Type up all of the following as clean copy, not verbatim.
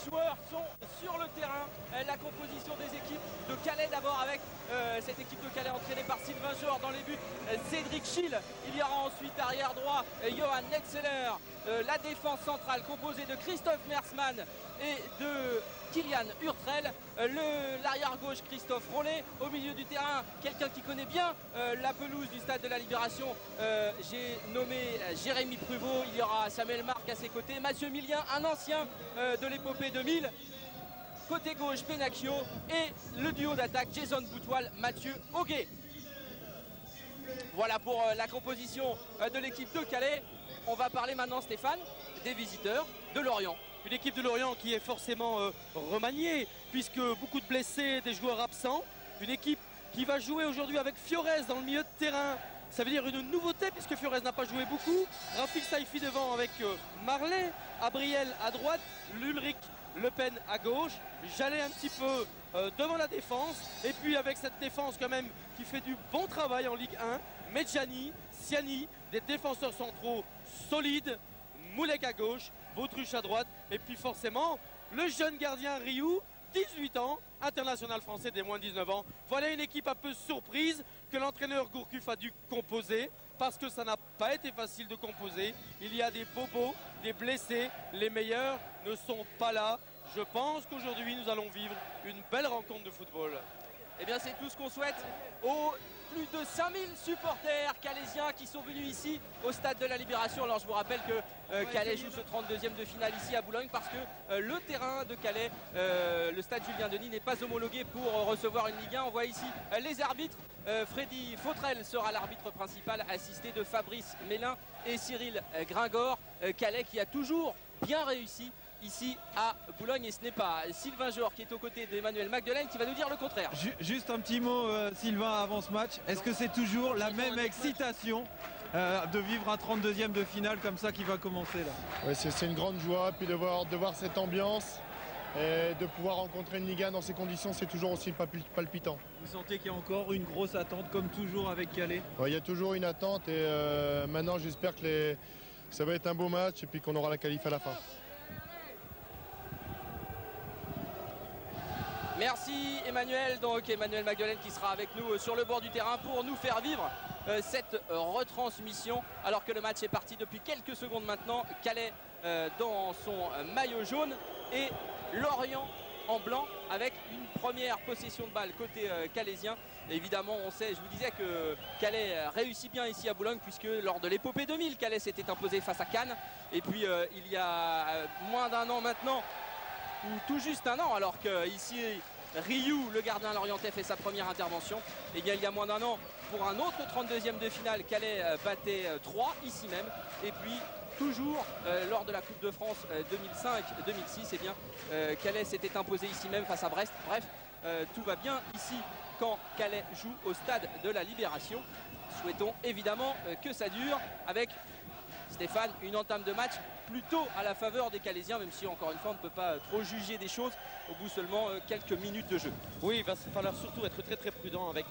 joueurs sont sur le terrain. La composition des équipes de Calais d'abord avec cette équipe de Calais entraînée par Sylvain Jor dans les buts. Cédric Schill. Il y aura ensuite arrière droit Johan Netzeler. La défense centrale composée de Christophe Mersmann et de Kylian Hurtrel. L'arrière gauche Christophe Rollet. Au milieu du terrain, quelqu'un qui connaît bien la pelouse du stade de la Libération. J'ai nommé Jérémy Pruvot. Il y aura Samuel Marc à ses côtés. Mathieu Millien, un ancien de l'épopée 2000. Côté gauche, Penacchio. Et le duo d'attaque, Jason Boutoil, Mathieu Auguet. Voilà pour la composition de l'équipe de Calais. On va parler maintenant, Stéphane, des visiteurs de Lorient. Une équipe de Lorient qui est forcément remaniée, puisque beaucoup de blessés, des joueurs absents. Une équipe qui va jouer aujourd'hui avec Fiorez dans le milieu de terrain. Ça veut dire une nouveauté, puisque Fiorez n'a pas joué beaucoup. Rafik Saifi devant avec Marley, Abriel à droite, Lulrich Le Pen à gauche. J'allais un petit peu devant la défense. Et puis avec cette défense quand même qui fait du bon travail en Ligue 1. Medjani, Siani, des défenseurs centraux solides. Moulek à gauche, Bautruche à droite. Et puis forcément, le jeune gardien Rioux, 18 ans, international français des moins de 19 ans. Voilà une équipe un peu surprise que l'entraîneur Gourcuff a dû composer parce que ça n'a pas été facile de composer. Il y a des bobos, des blessés. Les meilleurs ne sont pas là. Je pense qu'aujourd'hui, nous allons vivre une belle rencontre de football. Eh bien, c'est tout ce qu'on souhaite aux plus de 5000 supporters calaisiens qui sont venus ici au stade de la Libération. Alors je vous rappelle que Calais joue ce 32e de finale ici à Boulogne parce que le terrain de Calais, le stade Julien Denis, n'est pas homologué pour recevoir une Ligue 1. On voit ici les arbitres. Freddy Fautrel sera l'arbitre principal, assisté de Fabrice Mélin et Cyril Gringor. Calais qui a toujours bien réussi ici à Boulogne, et ce n'est pas Sylvain Jor qui est aux côtés d'Emmanuel Magdelaine qui va nous dire le contraire. Juste un petit mot, Sylvain, avant ce match. Est-ce que c'est toujours la même excitation de vivre un 32e de finale comme ça qui va commencer là? Oui, c'est une grande joie, puis de voir cette ambiance et de pouvoir rencontrer une Ligue 1 dans ces conditions, c'est toujours aussi palpitant. Vous sentez qu'il y a encore une grosse attente comme toujours avec Calais? Ouais, il y a toujours une attente et maintenant j'espère que ça va être un beau match et puis qu'on aura la qualif à la fin. Merci Emmanuel. Donc Emmanuel Magdelaine qui sera avec nous sur le bord du terrain pour nous faire vivre cette retransmission alors que le match est parti depuis quelques secondes maintenant. Calais dans son maillot jaune et Lorient en blanc avec une première possession de balle côté calaisien. Et évidemment, on sait, je vous disais que Calais réussit bien ici à Boulogne puisque lors de l'épopée 2000, Calais s'était imposé face à Cannes. Et puis il y a moins d'un an maintenant, ou tout juste un an, alors que ici Rioux, le gardien lorientais, fait sa première intervention. Et bien il y a moins d'un an, pour un autre 32e de finale, Calais battait 3 ici même. Et puis toujours lors de la Coupe de France 2005-2006, et bien Calais s'était imposé ici même face à Brest. Bref, tout va bien ici quand Calais joue au stade de la Libération. Souhaitons évidemment que ça dure avec Stéphane, une entame de match plutôt à la faveur des Calaisiens, même si encore une fois on ne peut pas trop juger des choses au bout seulement quelques minutes de jeu. Oui, il va falloir surtout être très très prudent avec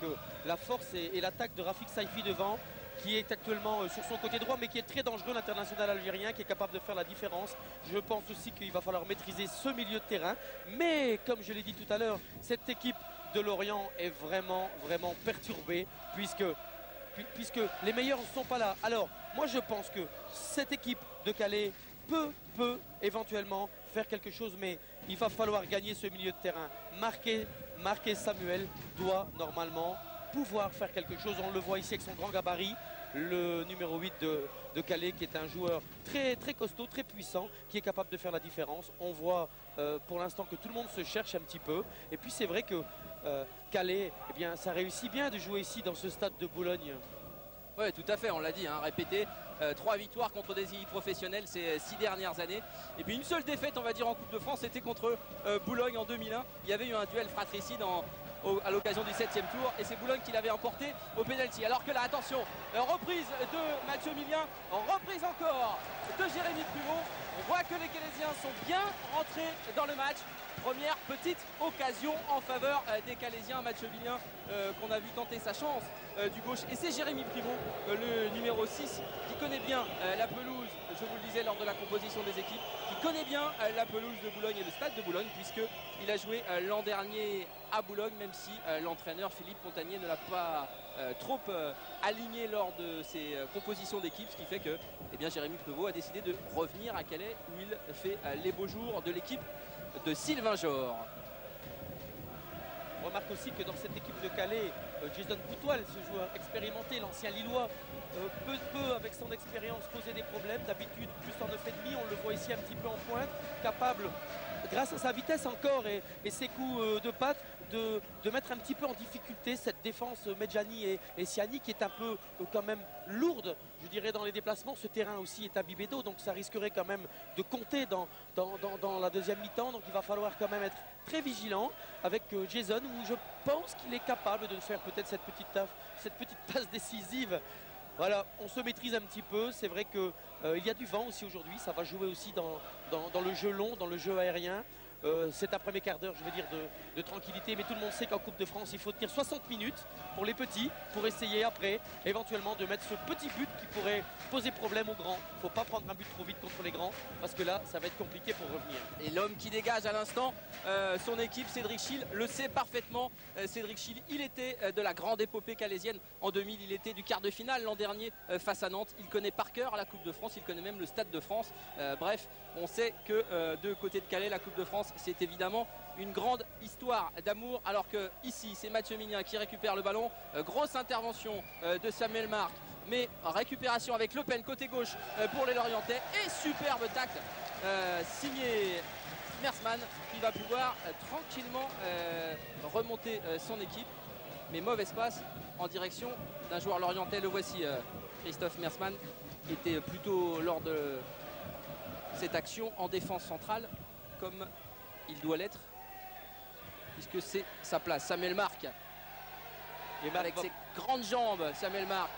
la force et l'attaque de Rafik Saifi devant, qui est actuellement sur son côté droit mais qui est très dangereux, l'international algérien qui est capable de faire la différence. Je pense aussi qu'il va falloir maîtriser ce milieu de terrain, mais comme je l'ai dit tout à l'heure, cette équipe de Lorient est vraiment perturbée puisque les meilleurs ne sont pas là. Alors moi je pense que cette équipe de Calais peut éventuellement faire quelque chose, mais il va falloir gagner ce milieu de terrain. Marquer Samuel doit normalement pouvoir faire quelque chose. On le voit ici avec son grand gabarit, le numéro 8 de Calais qui est un joueur très costaud, très puissant, qui est capable de faire la différence. On voit pour l'instant que tout le monde se cherche un petit peu. Et puis c'est vrai que Calais, eh bien, ça réussit bien de jouer ici dans ce stade de Boulogne. Oui, tout à fait, on l'a dit, hein, répété. 3 victoires contre des équipes professionnelles ces 6 dernières années. Et puis une seule défaite, on va dire, en Coupe de France, c'était contre Boulogne en 2001. Il y avait eu un duel fratricide à l'occasion du 7e tour. Et c'est Boulogne qui l'avait emporté au pénalty. Alors que là, attention, reprise de Mathieu Millien, reprise encore de Jérémy Pruvot. On voit que les Calaisiens sont bien rentrés dans le match. Première petite occasion en faveur des Calaisiens. Mathieu Millien qu'on a vu tenter sa chance du gauche. Et c'est Jérémy Pruvot, le numéro 6, qui connaît bien la pelouse, je vous le disais lors de la composition des équipes, qui connaît bien la pelouse de Boulogne et le stade de Boulogne, puisqu'il a joué l'an dernier à Boulogne, même si l'entraîneur Philippe Montagnier ne l'a pas trop aligné lors de ses compositions d'équipe, ce qui fait que Jérémy Prevot a décidé de revenir à Calais, où il fait les beaux jours de l'équipe de Sylvain Jor. On remarque aussi que dans cette équipe de Calais, Jason Coutoil, ce joueur expérimenté, l'ancien Lillois, peut avec son expérience poser des problèmes. D'habitude plus en 9,5, on le voit ici un petit peu en pointe, capable, grâce à sa vitesse encore et ses coups de patte, de mettre un petit peu en difficulté cette défense Medjani et Siani, qui est un peu quand même lourde, je dirais, dans les déplacements. Ce terrain aussi est imbibé d'eau, donc ça risquerait quand même de compter dans la deuxième mi-temps. Donc il va falloir quand même être très vigilant avec Jason, où je pense qu'il est capable de faire peut-être cette petite passe décisive. Voilà, on se maîtrise un petit peu. C'est vrai qu'il y a du vent aussi aujourd'hui. Ça va jouer aussi dans le jeu long, dans le jeu aérien. C'est un premier quart d'heure, je vais dire, de tranquillité, mais tout le monde sait qu'en Coupe de France il faut tenir 60 minutes pour les petits, pour essayer après éventuellement de mettre ce petit but qui pourrait poser problème aux grands. Il ne faut pas prendre un but trop vite contre les grands, parce que là ça va être compliqué pour revenir. Et l'homme qui dégage à l'instant son équipe, Cédric Schill, le sait parfaitement. Cédric Schill, il était de la grande épopée calaisienne en 2000, il était du quart de finale l'an dernier face à Nantes. Il connaît par cœur la Coupe de France, il connaît même le Stade de France. Bref, on sait que de côté de Calais, la Coupe de France, c'est évidemment une grande histoire d'amour, alors que ici c'est Mathieu Milien qui récupère le ballon. Grosse intervention de Samuel Marc, mais récupération avec Le Pen côté gauche pour les Lorientais, et superbe tacle signé Mersman, qui va pouvoir tranquillement remonter son équipe, mais mauvaise passe en direction d'un joueur lorientais. Le voici, Christophe Mersman, qui était plutôt lors de cette action en défense centrale, comme il doit l'être, puisque c'est sa place. Samuel Marc, et avec ses grandes jambes, Samuel Marc,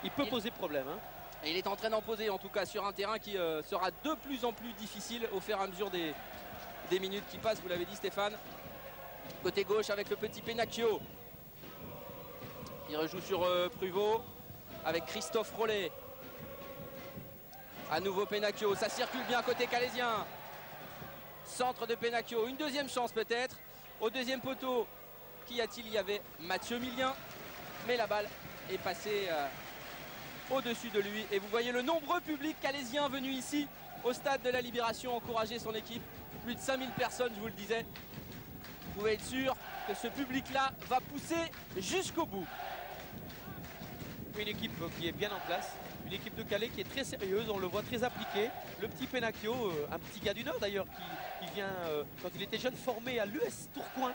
il peut poser problème, hein. Et il est en train d'en poser, en tout cas sur un terrain qui sera de plus en plus difficile au fur et à mesure des minutes qui passent. Vous l'avez dit, Stéphane. Côté gauche avec le petit Penacchio, il rejoue sur Pruvot avec Christophe Rollet. À nouveau Penacchio, ça circule bien côté calaisien. Centre de Penacchio, une deuxième chance peut-être. Au deuxième poteau, qu'y a-t-il? Il y avait Mathieu Milien, mais la balle est passée au-dessus de lui. Et vous voyez le nombreux public calaisien venu ici au stade de la Libération encourager son équipe. Plus de 5000 personnes, je vous le disais. Vous pouvez être sûr que ce public-là va pousser jusqu'au bout. Une équipe qui est bien en place. Une équipe de Calais qui est très sérieuse, on le voit très appliqué. Le petit Penacchio, un petit gars du Nord d'ailleurs, qui vient, quand il était jeune, formé à l'US Tourcoing,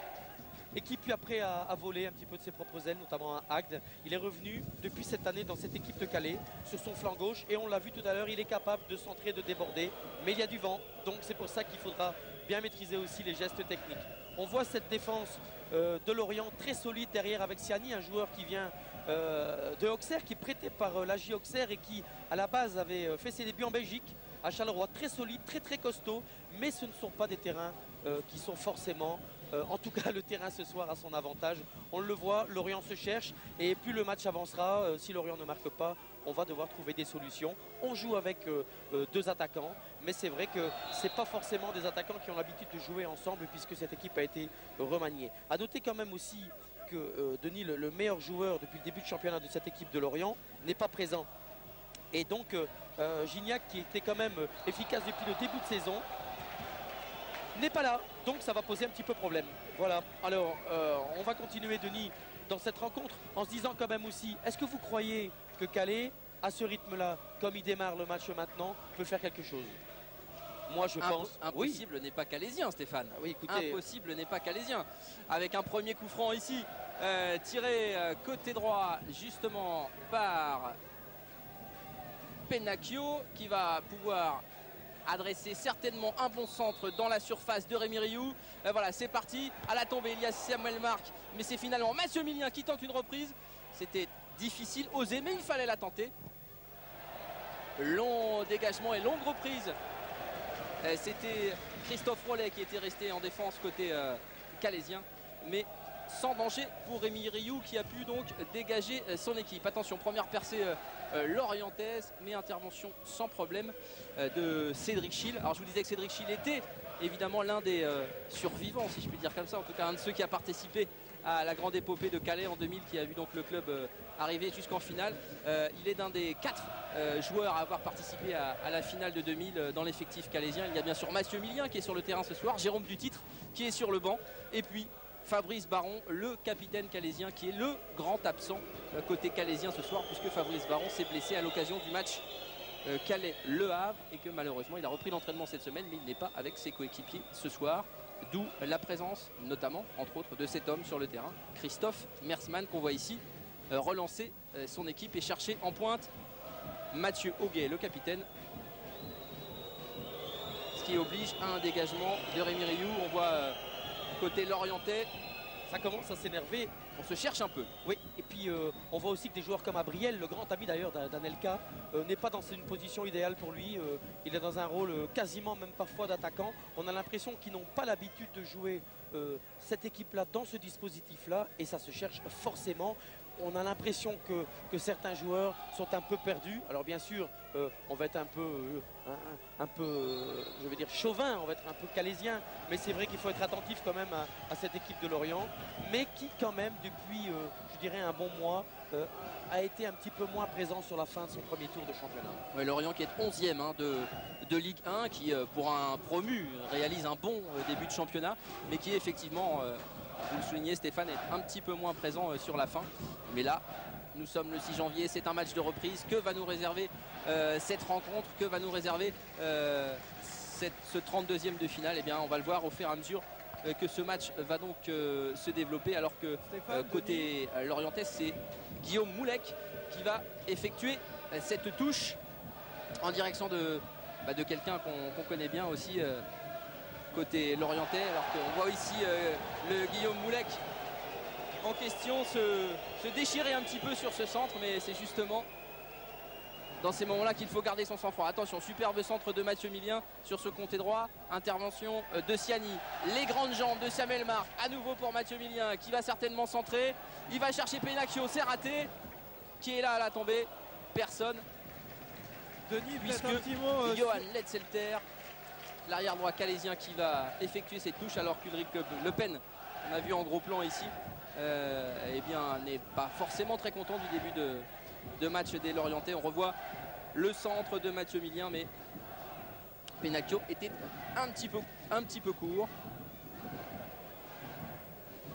et qui puis après a volé un petit peu de ses propres ailes, notamment à Agde. Il est revenu depuis cette année dans cette équipe de Calais, sur son flanc gauche, et on l'a vu tout à l'heure, il est capable de centrer, de déborder, mais il y a du vent, donc c'est pour ça qu'il faudra bien maîtriser aussi les gestes techniques. On voit cette défense de Lorient très solide derrière avec Siani, un joueur qui vient de Auxerre, qui est prêté par l'AJ Auxerre et qui à la base avait fait ses débuts en Belgique à Charleroi. Très solide, très costaud, mais ce ne sont pas des terrains qui sont forcément, en tout cas le terrain ce soir, à son avantage. On le voit, Lorient se cherche, et plus le match avancera, si Lorient ne marque pas, on va devoir trouver des solutions. On joue avec deux attaquants, mais c'est vrai que ce n'est pas forcément des attaquants qui ont l'habitude de jouer ensemble, puisque cette équipe a été remaniée. À noter quand même aussi que Denis, le meilleur joueur depuis le début de championnat de cette équipe de Lorient, n'est pas présent. Et donc Gignac, qui était quand même efficace depuis le début de saison, n'est pas là. Donc ça va poser un petit peu problème. Voilà, alors on va continuer, Denis, dans cette rencontre, en se disant quand même aussi, est-ce que vous croyez que Calais, à ce rythme-là, comme il démarre le match maintenant, peut faire quelque chose? Moi je pense. Impossible n'est pas calaisien, Stéphane. Oui, écoutez, impossible n'est pas calaisien. Avec un premier coup franc ici, tiré côté droit justement par Penacchio, qui va pouvoir adresser certainement un bon centre dans la surface de Rémi Rioux. Voilà, c'est parti. À la tombée, il y a Samuel Marc, mais c'est finalement Mathieu Milien qui tente une reprise. C'était difficile, osé, mais il fallait la tenter. Long dégagement et longue reprise. C'était Christophe Rollet qui était resté en défense côté calaisien, mais sans danger pour Rémi Rioux qui a pu donc dégager son équipe. Attention, première percée lorientaise, mais intervention sans problème de Cédric Schill. Alors je vous disais que Cédric Schill était évidemment l'un des survivants, si je puis dire comme ça, en tout cas un de ceux qui a participé à la grande épopée de Calais en 2000, qui a vu donc le club arriver jusqu'en finale. Il est d'un des 4 joueurs à avoir participé à la finale de 2000 dans l'effectif calaisien. Il y a bien sûr Mathieu Millien qui est sur le terrain ce soir, Jérôme Dutitre qui est sur le banc, et puis Fabrice Baron, le capitaine calaisien, qui est le grand absent côté calaisien ce soir, puisque Fabrice Baron s'est blessé à l'occasion du match Calais-Le Havre, et que malheureusement il a repris l'entraînement cette semaine, mais il n'est pas avec ses coéquipiers ce soir. D'où la présence, notamment, entre autres, de cet homme sur le terrain, Christophe Mersman, qu'on voit ici relancer son équipe et chercher en pointe Mathieu Auguet, le capitaine. Ce qui oblige à un dégagement de Rémi Rioux. On voit côté lorientais, Ça commence à s'énerver. on se cherche un peu. Oui, et puis on voit aussi que des joueurs comme Abriel, le grand ami d'ailleurs d'Anelka, n'est pas dans une position idéale pour lui. Il est dans un rôle quasiment même parfois d'attaquant. On a l'impression qu'ils n'ont pas l'habitude de jouer cette équipe-là dans ce dispositif-là, et ça se cherche forcément. On a l'impression que certains joueurs sont un peu perdus. Alors bien sûr, on va être un peu, je veux dire, chauvin, on va être un peu calaisien. Mais c'est vrai qu'il faut être attentif quand même à cette équipe de Lorient. Mais qui quand même, depuis, je dirais, un bon mois, a été un petit peu moins présent sur la fin de son premier tour de championnat. Ouais, Lorient qui est 11e de Ligue 1, qui pour un promu réalise un bon début de championnat, mais qui effectivement, vous le soulignez Stéphane, est un petit peu moins présent sur la fin. Mais là, nous sommes le 6 janvier, c'est un match de reprise. Que va nous réserver cette rencontre? Que va nous réserver ce 32e de finale? Eh bien, on va le voir au fur et à mesure que ce match va donc se développer, alors que côté lorientais, c'est Guillaume Moulec qui va effectuer cette touche en direction de quelqu'un qu'on connaît bien aussi côté lorientais, alors qu'on voit ici le Guillaume Moulec en question se déchirer un petit peu sur ce centre, mais c'est justement dans ces moments-là qu'il faut garder son sang-froid. Attention, superbe centre de Mathieu Millien sur ce côté droit. Intervention de Siani. Les grandes jambes de Samuel Marc. À nouveau pour Mathieu Millien qui va certainement centrer. Il va chercher Penacchio, c'est raté. Qui est là à la tombée? Personne. Denis, Puisque peut-être un petit mot Johan Letzelter, l'arrière droit calaisien, qui va effectuer cette touche, alors qu'Ulrich Le Pen, on a vu en gros plan ici, eh bien n'est pas forcément très content du début de match des Lorientais. On revoit le centre de Mathieu Millien, mais Penacchio était un petit peu court.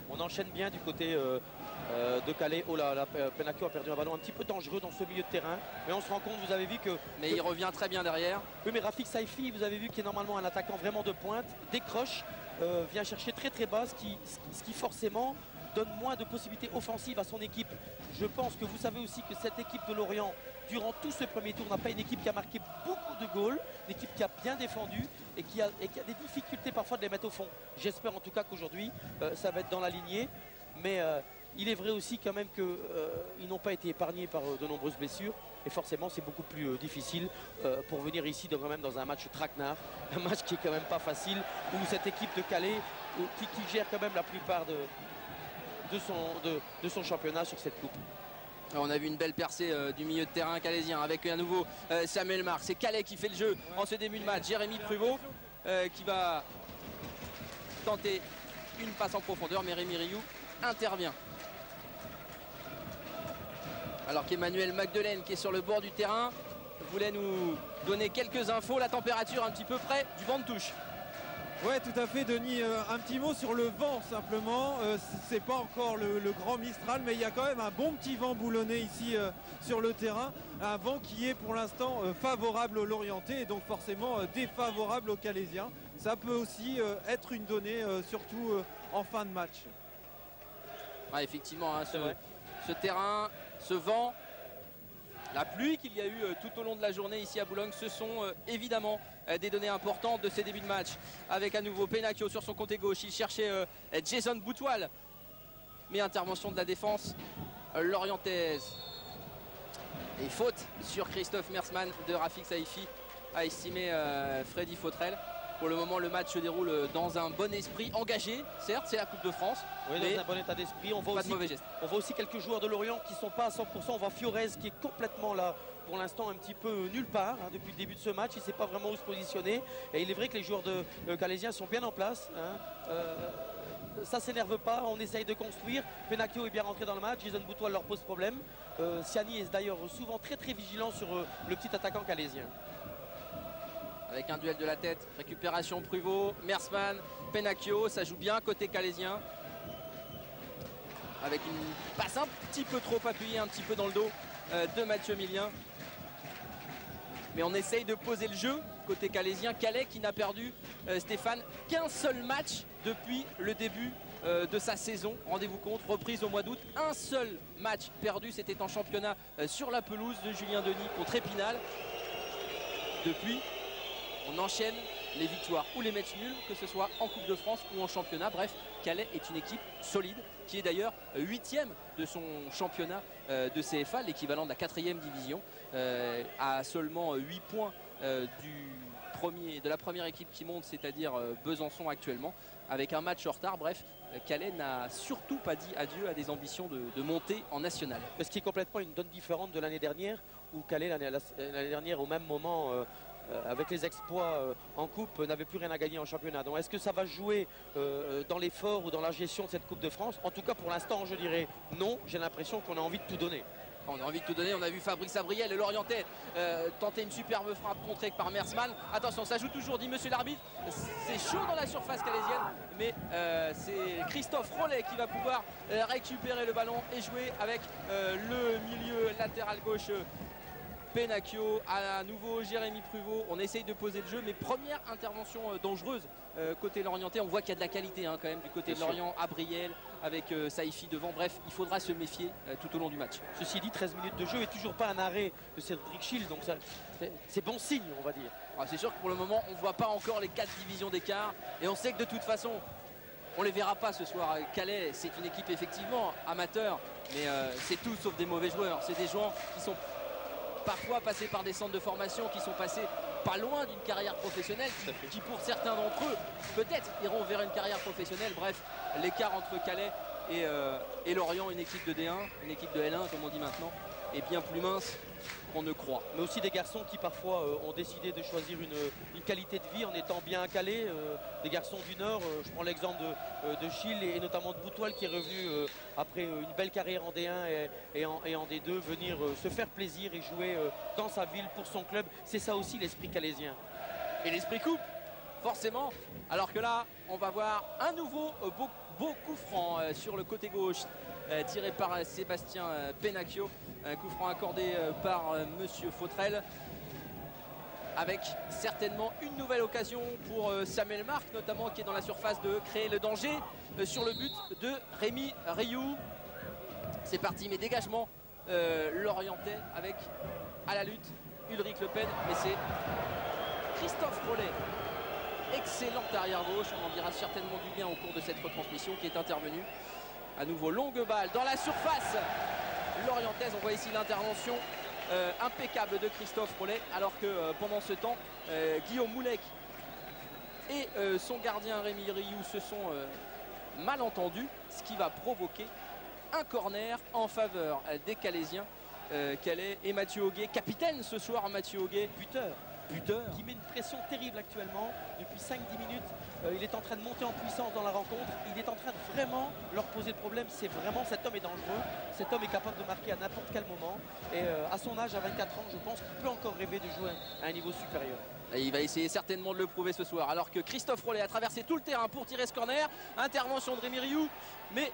On enchaîne bien du côté de Calais. Oh là, Penacchio a perdu un ballon un petit peu dangereux dans ce milieu de terrain. Mais on se rend compte, vous avez vu que... Mais il revient très bien derrière. Oui, mais Rafik Saifi, vous avez vu, qui est normalement un attaquant vraiment de pointe, décroche, vient chercher très très bas, ce qui forcément donne moins de possibilités offensives à son équipe. Je pense que vous savez aussi que cette équipe de Lorient, durant tout ce premier tour, n'a pas une équipe qui a marqué beaucoup de goals, une équipe qui a bien défendu et qui a des difficultés parfois de les mettre au fond. J'espère en tout cas qu'aujourd'hui, ça va être dans la lignée. Mais il est vrai aussi quand même qu'ils n'ont pas été épargnés par de nombreuses blessures. Et forcément, c'est beaucoup plus difficile pour venir ici quand même dans un match traquenard. Un match qui est quand même pas facile, où cette équipe de Calais, qui gère quand même la plupart de son championnat sur cette coupe. On a vu une belle percée du milieu de terrain calaisien avec à nouveau Samuel Marc. C'est Calais qui fait le jeu en ce début de match. Jérémy Pruvot qui va tenter une passe en profondeur, mais Rémi Rioux intervient. Alors qu'Emmanuel Magdelaine, qui est sur le bord du terrain, voulait nous donner quelques infos. La température un petit peu près du vent de touche. Ouais, tout à fait, Denis. Un petit mot sur le vent, simplement. C'est pas encore le grand Mistral, mais il y a quand même un bon petit vent boulonné ici sur le terrain. Un vent qui est pour l'instant favorable aux Lorientais et donc forcément défavorable aux Calaisiens. Ça peut aussi être une donnée, surtout en fin de match. Ouais, effectivement, hein, ce terrain, ce vent, la pluie qu'il y a eu tout au long de la journée ici à Boulogne, ce sont évidemment des données importantes de ces débuts de match. Avec à nouveau Penacchio sur son côté gauche, il cherchait Jason Boutoil. Mais intervention de la défense lorientaise. Et faute sur Christophe Mersman de Rafik Saifi, a estimé Freddy Fautrel. Pour le moment, le match se déroule dans un bon esprit, engagé. Certes, c'est la Coupe de France. Oui, mais dans un bon état d'esprit. On voit pas de mauvais gestes. on voit aussi quelques joueurs de Lorient qui ne sont pas à 100%. On voit Fiorez qui est complètement là, pour l'instant, un petit peu nulle part. Hein, depuis le début de ce match, il ne sait pas vraiment où se positionner. Et il est vrai que les joueurs de Calaisien sont bien en place. Hein. Ça s'énerve pas, on essaye de construire. Penacchio est bien rentré dans le match, Jason Boutoil leur pose problème. Siani est d'ailleurs souvent très vigilant sur le petit attaquant calaisien. Avec un duel de la tête, récupération Pruvot, Mersman, Penacchio, ça joue bien côté calaisien. Avec une passe un petit peu trop appuyée, un petit peu dans le dos de Mathieu Millien. Mais on essaye de poser le jeu côté calaisien. Calais qui n'a perdu, Stéphane, qu'un seul match depuis le début de sa saison. Rendez-vous compte, reprise au mois d'août. Un seul match perdu, c'était en championnat sur la pelouse de Julien Denis contre Épinal. Depuis, on enchaîne les victoires ou les matchs nuls, que ce soit en Coupe de France ou en championnat. Bref, Calais est une équipe solide qui est d'ailleurs 8e de son championnat de CFA, l'équivalent de la 4e division, à seulement 8 points de la première équipe qui monte, c'est-à-dire Besançon actuellement, avec un match en retard. Bref, Calais n'a surtout pas dit adieu à des ambitions de monter en national. Ce qui est complètement une donne différente de l'année dernière, où Calais l'année dernière au même moment avec les exploits en coupe n'avait plus rien à gagner en championnat. Donc est-ce que ça va jouer dans l'effort ou dans la gestion de cette Coupe de France? En tout cas pour l'instant je dirais non. J'ai l'impression qu'on a envie de tout donner. On a envie de tout donner, on a vu Fabrice Abriel et Lorientais tenter une superbe frappe contrée par Mersman. Attention, ça joue toujours, dit monsieur l'arbitre. C'est chaud dans la surface calaisienne, mais c'est Christophe Rollet qui va pouvoir récupérer le ballon et jouer avec le milieu latéral gauche. Penacchio, à nouveau Jérémy Pruvot. On essaye de poser le jeu, mais première intervention dangereuse côté Lorientais. On voit qu'il y a de la qualité quand même du côté de Lorient. Abriel avec Saifi devant. Bref, il faudra se méfier tout au long du match. Ceci dit, 13 minutes de jeu et toujours pas un arrêt de Cédric Schill, donc c'est bon signe, on va dire. C'est sûr que pour le moment, on ne voit pas encore les 4 divisions d'écart et on sait que de toute façon, on ne les verra pas ce soir. Calais, c'est une équipe effectivement amateur, mais c'est tout sauf des mauvais joueurs. C'est des joueurs qui sont parfois passés par des centres de formation, qui sont passés pas loin d'une carrière professionnelle, qui pour certains d'entre eux peut-être iront vers une carrière professionnelle. Bref, l'écart entre Calais et Lorient, une équipe de D1, une équipe de L1 comme on dit maintenant, est bien plus mince qu'on ne croit. Mais aussi des garçons qui parfois ont décidé de choisir une qualité de vie en étant bien à Calais. Des garçons du Nord, je prends l'exemple de Schill et notamment de Boutoil qui est revenu après une belle carrière en D1 et en D2 venir se faire plaisir et jouer dans sa ville pour son club. C'est ça aussi l'esprit calaisien. Et l'esprit coupe, forcément. Alors que là, on va voir un nouveau beau coup franc sur le côté gauche tiré par Sébastien Penacchio. Un coup franc accordé par monsieur Fautrel, avec certainement une nouvelle occasion pour Samuel Marc, notamment qui est dans la surface de créer le danger sur le but de Rémi Rioux. C'est parti, mais dégagement Lorientais avec à la lutte Ulrich Le Pen, mais c'est Christophe Rollet, excellent arrière gauche, on en dira certainement du bien au cours de cette retransmission, qui est intervenu. À nouveau longue balle dans la surface lorientaise. On voit ici l'intervention impeccable de Christophe Rollet, alors que pendant ce temps Guillaume Moulec et son gardien Rémi Rioux se sont mal entendus, ce qui va provoquer un corner en faveur des Calaisiens. Calais et Mathieu Auguet, capitaine ce soir, Mathieu Auguet, buteur qui met une pression terrible actuellement depuis 5-10 minutes. Il est en train de monter en puissance dans la rencontre, il est en train de vraiment leur poser le problème. C'est vraiment, cet homme est dangereux, cet homme est capable de marquer à n'importe quel moment et à son âge, à 24 ans, je pense qu'il peut encore rêver de jouer à un niveau supérieur. Et il va essayer certainement de le prouver ce soir, alors que Christophe Rollet a traversé tout le terrain pour tirer ce corner. Intervention de Rémi Rioux, mais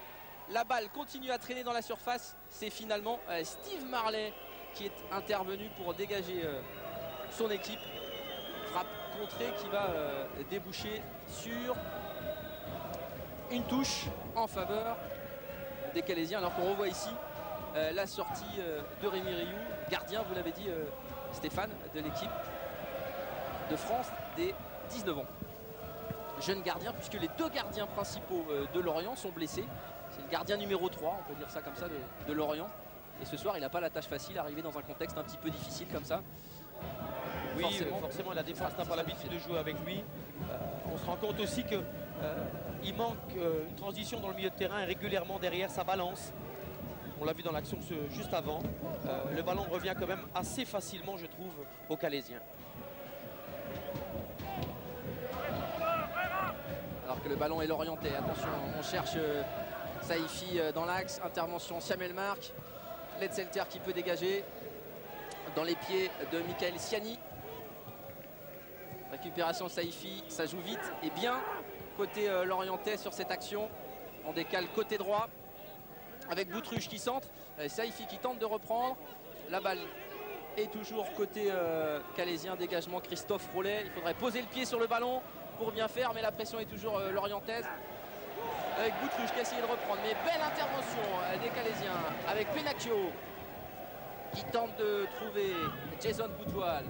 la balle continue à traîner dans la surface. C'est finalement Steve Marley qui est intervenu pour dégager son équipe. Frappe contrée qui va déboucher sur une touche en faveur des Calaisiens, alors qu'on revoit ici la sortie de Rémi Rioux, gardien, vous l'avez dit Stéphane, de l'équipe de France des 19 ans. Jeune gardien, puisque les deux gardiens principaux de Lorient sont blessés. C'est le gardien numéro 3, on peut dire ça comme ça, de Lorient. Et ce soir, il n'a pas la tâche facile, arrivé dans un contexte un petit peu difficile comme ça. Oui, forcément la défense n'a pas l'habitude de jouer avec lui. se rend compte aussi qu'il manque une transition dans le milieu de terrain et régulièrement derrière ça balance. On l'a vu dans l'action juste avant. Le ballon revient quand même assez facilement, je trouve, aux Calaisiens. Alors que le ballon est l'orienté. Attention, on cherche Saifi dans l'axe. Intervention Siamel Marc. Letzelter qui peut dégager dans les pieds de Michael Siani. Récupération Saifi, ça joue vite et bien côté l'orientais sur cette action. On décale côté droit avec Boutruche qui centre. Saifi qui tente de reprendre. La balle est toujours côté calaisien. Dégagement Christophe Rollet. Il faudrait poser le pied sur le ballon pour bien faire, mais la pression est toujours lorientaise. Avec Boutruche qui a essayé de reprendre, mais belle intervention des Calaisiens avec Penacchio qui tente de trouver Jason Boutoil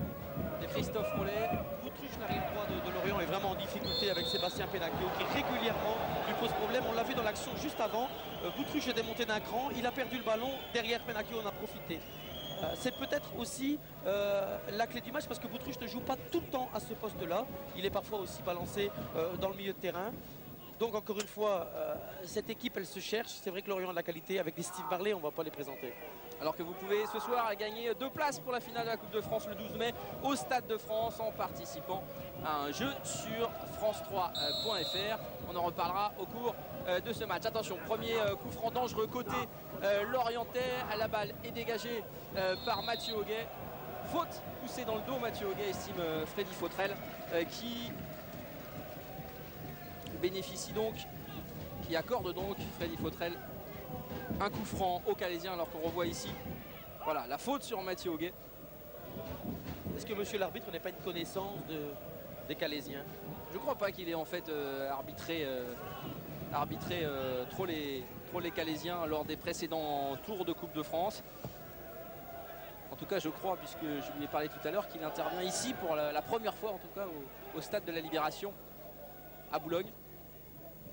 et Christophe Rollet. Boutruche, l'arrière droit de Lorient, est vraiment en difficulté avec Sébastien Penacchio qui régulièrement lui pose problème. On l'a vu dans l'action juste avant. Boutruche est démonté d'un cran, il a perdu le ballon, derrière Penacchio en a profité. C'est peut-être aussi la clé du match parce que Boutruche ne joue pas tout le temps à ce poste-là. Il est parfois aussi balancé dans le milieu de terrain. Donc encore une fois, cette équipe, elle se cherche. C'est vrai que Lorient a de la qualité. Avec des Steve Barley, on ne va pas les présenter. Alors que vous pouvez ce soir gagner 2 places pour la finale de la Coupe de France le 12 mai au Stade de France en participant à un jeu sur france3.fr. On en reparlera au cours de ce match. Attention, premier coup franc dangereux côté lorientais. La balle est dégagée par Mathieu Auguet. Faute poussée dans le dos. Mathieu Auguet estime Freddy Fautrel qui bénéficie donc, qui accorde donc Freddy Fautrel un coup franc au Calaisien, alors qu'on revoit ici voilà la faute sur Mathieu Auguet. Est-ce que monsieur l'arbitre n'est pas une connaissance des Calaisiens? Je crois pas qu'il ait en fait arbitré trop les Calaisiens lors des précédents tours de Coupe de France. En tout cas je crois, puisque je lui ai parlé tout à l'heure, qu'il intervient ici pour la première fois en tout cas au Stade de la Libération à Boulogne.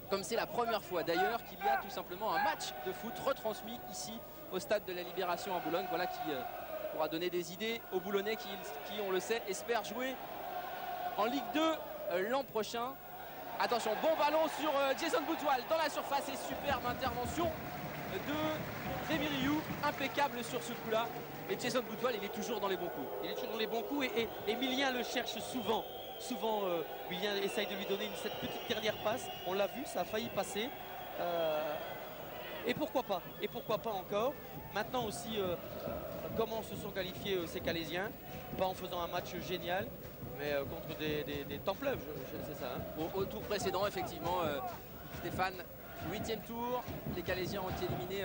Comme c'est la première fois d'ailleurs qu'il y a tout simplement un match de foot retransmis ici au Stade de la Libération à Boulogne. Voilà qui pourra donner des idées aux Boulonnais qui, on le sait, espèrent jouer en Ligue 2 l'an prochain. Attention, bon ballon sur Jason Boutoil dans la surface et superbe intervention de Rémi Rioux, impeccable sur ce coup-là. Et Jason Boutoil, il est toujours dans les bons coups. Il est toujours dans les bons coups et Emilien le cherche souvent. Souvent, Emilien essaye de lui donner cette petite dernière passe. On l'a vu, ça a failli passer. Et pourquoi pas? Et pourquoi pas encore? Maintenant aussi, comment se sont qualifiés ces Calaisiens? Pas en faisant un match génial, mais contre des Templeuves, c'est ça. Hein. Au tour précédent, effectivement, Stéphane, 8e tour, les Calaisiens ont éliminé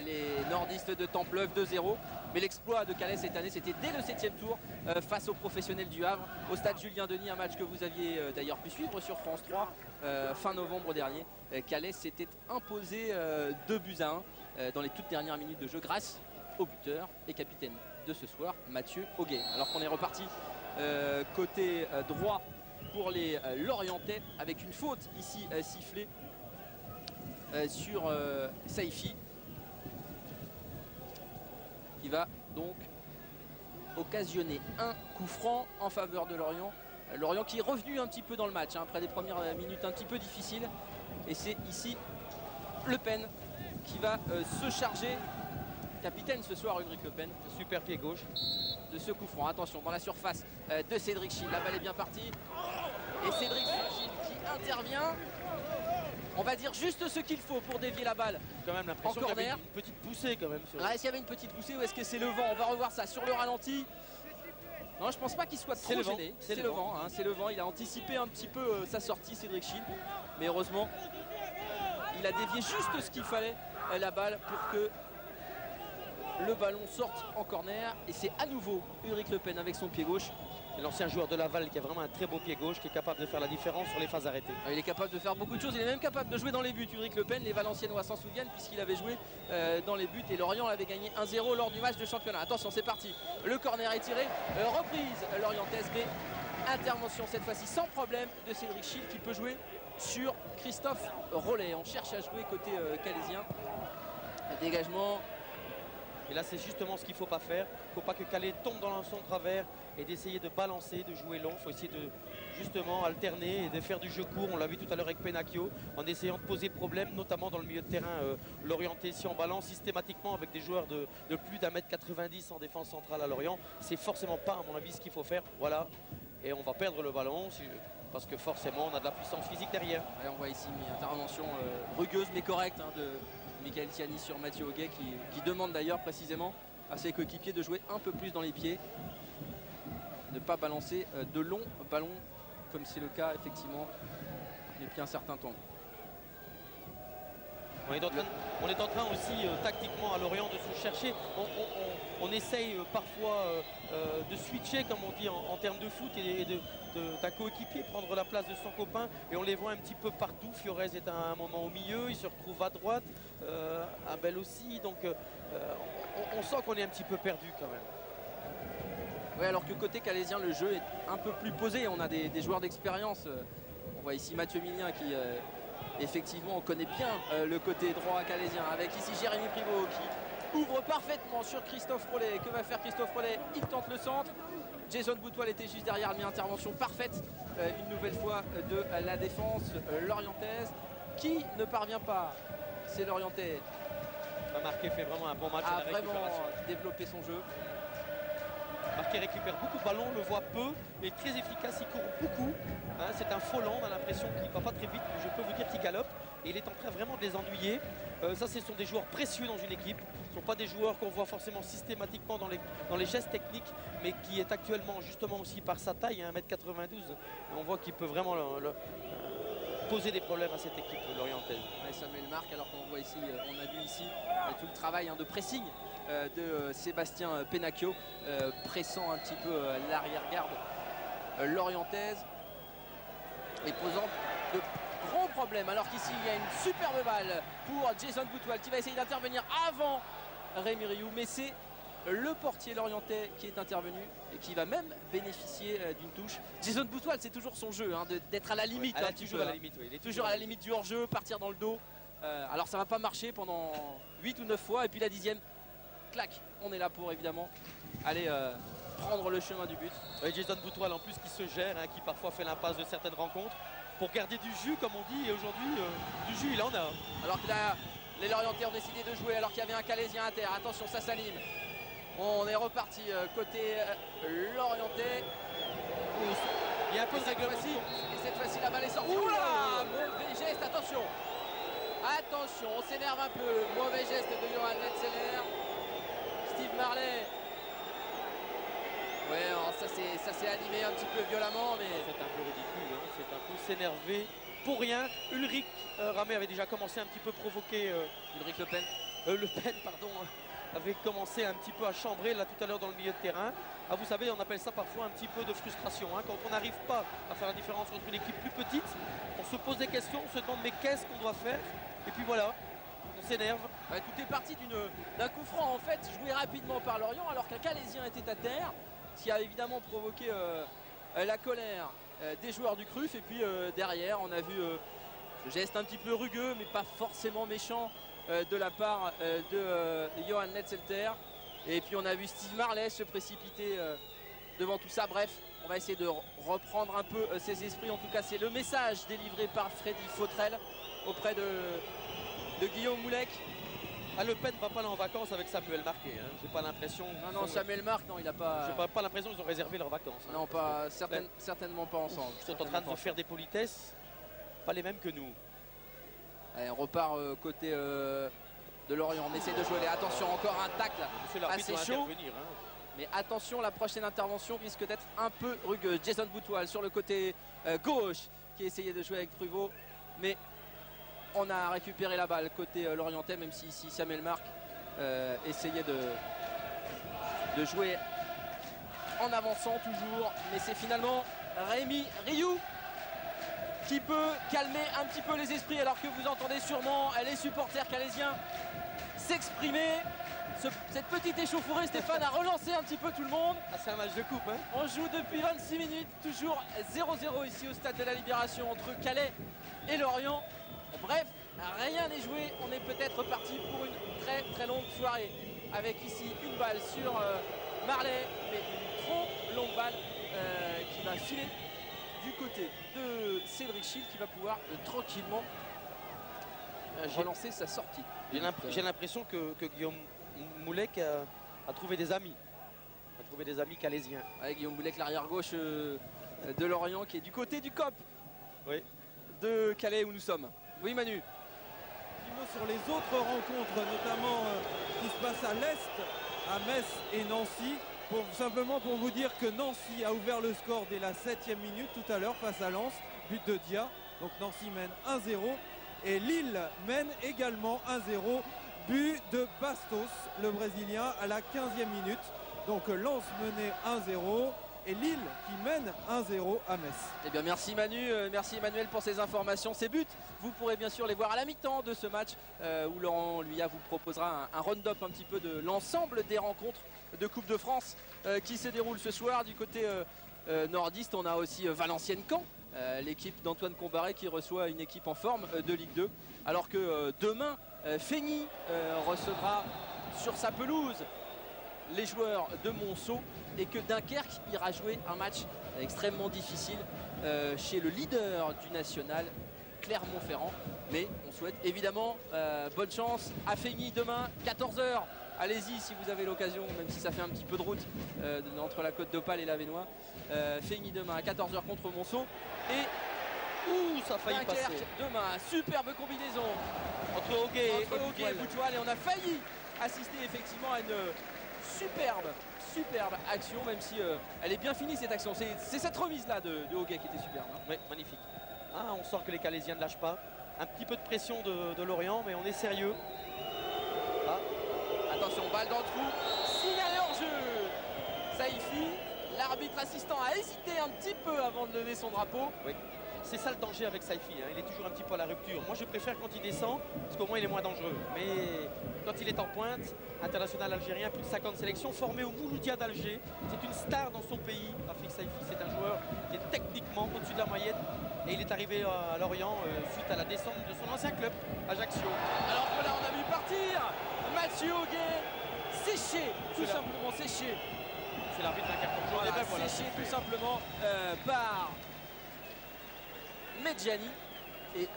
les nordistes de Templeuve 2-0. Mais l'exploit de Calais cette année, c'était dès le 7e tour face aux professionnels du Havre, au stade Julien Denis, un match que vous aviez d'ailleurs pu suivre sur France 3 fin novembre dernier. Calais s'était imposé 2-1 dans les toutes dernières minutes de jeu grâce au buteur et capitaine de ce soir, Mathieu Auguet. Alors qu'on est reparti côté droit pour les Lorientais avec une faute ici sifflée sur Saifi, qui va donc occasionner un coup franc en faveur de Lorient. Lorient qui est revenu un petit peu dans le match hein, après des premières minutes un petit peu difficiles. Et c'est ici Le Pen qui va se charger, capitaine ce soir Ulrich Le Pen. Super pied gauche de ce coup franc. Attention dans la surface de Cédric Schill. La balle est bien partie. Et Cédric Schill qui intervient. On va dire juste ce qu'il faut pour dévier la balle. Quand même l'impression qu'il y avait une petite poussée quand même. Est-ce qu'il y avait une petite poussée ou est-ce que c'est le vent? On va revoir ça sur le ralenti. Non, je pense pas qu'il soit trop gêné. C'est le vent. Hein, c'est le vent. Il a anticipé un petit peu sa sortie, Cédric Schill. Mais heureusement, il a dévié juste ce qu'il fallait la balle pour que le ballon sorte en corner. Et c'est à nouveau Ulrich Le Pen avec son pied gauche. L'ancien joueur de Laval qui a vraiment un très beau pied gauche, qui est capable de faire la différence sur les phases arrêtées. Il est capable de faire beaucoup de choses, il est même capable de jouer dans les buts. Ulrich Le Pen, les Valenciennois s'en souviennent puisqu'il avait joué dans les buts et Lorient avait gagné 1-0 lors du match de championnat. Attention, c'est parti, le corner est tiré, reprise lorientaise, mais intervention cette fois-ci sans problème de Cédric Schill qui peut jouer sur Christophe Rollet. On cherche à jouer côté calaisien. Dégagement Et là, c'est justement ce qu'il ne faut pas faire. Il ne faut pas que Calais tombe dans son travers et d'essayer de balancer, de jouer long. Il faut essayer de justement alterner et de faire du jeu court. On l'a vu tout à l'heure avec Penacchio, en essayant de poser problème, notamment dans le milieu de terrain. L'orienter, si on balance systématiquement avec des joueurs de plus d'1m90 en défense centrale à Lorient, c'est forcément pas, à mon avis, ce qu'il faut faire. Voilà. Et on va perdre le ballon parce que forcément, on a de la puissance physique derrière. Et on voit ici une intervention rugueuse mais correcte de Michael Tiani sur Mathieu Auguet qui demande d'ailleurs précisément à ses coéquipiers de jouer un peu plus dans les pieds, ne pas balancer de longs ballons comme c'est le cas effectivement depuis un certain temps. On est en train aussi tactiquement à Lorient de se chercher. On essaye parfois de switcher comme on dit en termes de foot et d'un coéquipier prendre la place de son copain, et on les voit un petit peu partout. Fiorez est à un moment au milieu, il se retrouve à droite, Abel aussi, donc on sent qu'on est un petit peu perdu quand même. Oui, alors que côté calaisien le jeu est un peu plus posé, on a des joueurs d'expérience. On voit ici Mathieu Milien qui effectivement on connaît bien le côté droit calaisien, avec ici Jérémy Privot qui ouvre parfaitement sur Christophe Rollet. Que va faire Christophe Rollet? Il tente le centre. Jason Boutoil était juste derrière, mais intervention parfaite une nouvelle fois de la défense lorientaise qui ne parvient pas. C'est l'Orientais. Marquet fait vraiment un bon match. A vraiment développé son jeu. Marquet récupère beaucoup de ballons, le voit peu, mais très efficace, il court beaucoup. Hein, c'est un Folland, on a l'impression qu'il ne va pas très vite, mais je peux vous dire qu'il galope. Et il est en train vraiment de les ennuyer. Ça, ce sont des joueurs précieux dans une équipe. Ce ne sont pas des joueurs qu'on voit forcément systématiquement dans les gestes techniques, mais qui est actuellement justement aussi par sa taille, 1m92. On voit qu'il peut vraiment poser des problèmes à cette équipe lorientaise. Et Samuel Marc, alors qu'on voit ici, on a vu ici tout le travail de pressing de Sébastien Penacchio, pressant un petit peu l'arrière-garde lorientaise et posant de gros problèmes, alors qu'ici il y a une superbe balle pour Jason Boutoil qui va essayer d'intervenir avant Rémi Rioux, mais c'est le portier lorientais qui est intervenu et qui va même bénéficier d'une touche. Jason Boutoil, c'est toujours son jeu d'être à la limite, ouais, toujours à la limite, oui. Il est toujours à la limite du hors-jeu, partir dans le dos. Alors ça va pas marcher pendant 8 ou 9 fois, et puis la 10e, clac, on est là pour évidemment aller prendre le chemin du but. Oui, Jason Boutoil en plus qui se gère, qui parfois fait l'impasse de certaines rencontres pour garder du jus comme on dit, et aujourd'hui du jus il en a. Alors que là, les Lorientais ont décidé de jouer alors qu'il y avait un Calaisien à terre. Attention, ça s'anime. On est reparti côté Lorientais. Il y a un peu de règlement. Et cette fois-ci la balle est sortie. Oula, mauvais geste, attention. Attention, on s'énerve un peu. Mauvais geste de Johan Metzeler. Steve Marley. Ouais, ça s'est animé un petit peu violemment, mais c'est un peu ridicule, c'est un peu s'énerver pour rien. Ulrich Ramé avait déjà commencé un petit peu provoquer Ulrich Le Pen. Le Pen, pardon, avait commencé un petit peu à chambrer là tout à l'heure dans le milieu de terrain. Ah, vous savez, on appelle ça parfois un petit peu de frustration. Quand on n'arrive pas à faire la différence entre une équipe plus petite, on se pose des questions, on se demande mais qu'est-ce qu'on doit faire? Et puis voilà, on s'énerve. Ouais, tout est parti d'un coup franc en fait, joué rapidement par Lorient alors qu'un Calaisien était à terre, ce qui a évidemment provoqué la colère des joueurs du CRUF. Et puis derrière, on a vu ce geste un petit peu rugueux, mais pas forcément méchant de la part de Johan Netzelter. Et puis on a vu Steve Marley se précipiter devant tout ça. Bref, on va essayer de reprendre un peu ses esprits. En tout cas, c'est le message délivré par Freddy Fautrel auprès de Guillaume Moulec. Ah, Le Pen ne va pas aller en vacances avec Samuel Marquet. J'ai pas l'impression. Non, Samuel Marc, non, il n'a pas. J'ai pas l'impression qu'ils ont réservé leurs vacances. Non, certainement pas ensemble. Ils sont en train de faire des politesses, pas les mêmes que nous. Allez, on repart côté de Lorient. On essaie de jouer. Attention, encore un tacle assez chaud. Mais attention, la prochaine intervention risque d'être un peu rugueuse. Jason Boutoil sur le côté gauche qui essayait de jouer avec Pruvot. Mais on a récupéré la balle côté lorientais, même si ici Samuel Marc essayait de jouer en avançant toujours. Mais c'est finalement Rémi Rioux qui peut calmer un petit peu les esprits, alors que vous entendez sûrement les supporters calaisiens s'exprimer. Cette petite échauffourée, Stéphane, a relancé un petit peu tout le monde. Ah, c'est un match de coupe. On joue depuis 26 minutes, toujours 0-0 ici au stade de la Libération entre Calais et Lorient. Bref, rien n'est joué. On est peut-être parti pour une très très longue soirée. avec ici une balle sur Marley, mais une trop longue balle qui va filer du côté de Cédric Schill, qui va pouvoir tranquillement relancer sa sortie. J'ai l'impression que Guillaume Moulec a trouvé des amis. A trouvé des amis calaisiens. Avec Guillaume Moulec, l'arrière gauche de Lorient, qui est du côté du COP de Calais où nous sommes. Oui Manu. Un mot sur les autres rencontres, notamment qui se passent à l'Est, à Metz et Nancy. Simplement pour vous dire que Nancy a ouvert le score dès la 7e minute tout à l'heure face à Lens, but de Dia. Donc Nancy mène 1-0 et Lille mène également 1-0, but de Bastos, le Brésilien, à la 15e minute. Donc Lens menait 1-0 et Lille qui mène 1-0 à Metz. Eh bien merci Manu, merci Emmanuel pour ces informations, ces buts. Vous pourrez bien sûr les voir à la mi-temps de ce match où Laurent Luyat vous proposera un round-up un petit peu de l'ensemble des rencontres de Coupe de France qui se déroulent ce soir. Du côté nordiste, on a aussi Valenciennes-Caen, l'équipe d'Antoine Combaré qui reçoit une équipe en forme de Ligue 2. Alors que demain, Feigny recevra sur sa pelouse les joueurs de Monceau et que Dunkerque ira jouer un match extrêmement difficile chez le leader du national, Clermont-Ferrand. Mais on souhaite évidemment bonne chance à Feigny demain, 14 h. Allez-y si vous avez l'occasion, même si ça fait un petit peu de route entre la Côte d'Opale et l'Avesnois. Feigny demain à 14 h contre Monceau. Et ça a failli Dunkerque passer. demain, superbe combinaison Entre Hoguet et Boutoil. Et on a failli assister effectivement à une superbe action, même si elle est bien finie cette action. C'est cette remise là de Hoguet qui était superbe. Oui, magnifique. On sent que les Calaisiens ne lâchent pas. Un petit peu de pression de Lorient, mais on est sérieux. Attention, balle dans le trou, signalé hors jeu. Saïfi, l'arbitre assistant a hésité un petit peu avant de lever son drapeau. Oui. C'est ça le danger avec Saïfi, il est toujours un petit peu à la rupture. Moi je préfère quand il descend, parce qu'au moins il est moins dangereux. Mais quand il est en pointe, international algérien, plus de 50 sélections, formé au Mouloudia d'Alger. C'est une star dans son pays. Rafik Saïfi, c'est un joueur qui est techniquement au-dessus de la moyenne. Et il est arrivé à Lorient suite à la descente de son ancien club, Ajaccio. Alors que là on a vu partir Mathieu Hoguet, séché, tout simplement séché. C'est l'arbitre d'un carton jaune. Voilà, séché tout simplement par Medjani. Et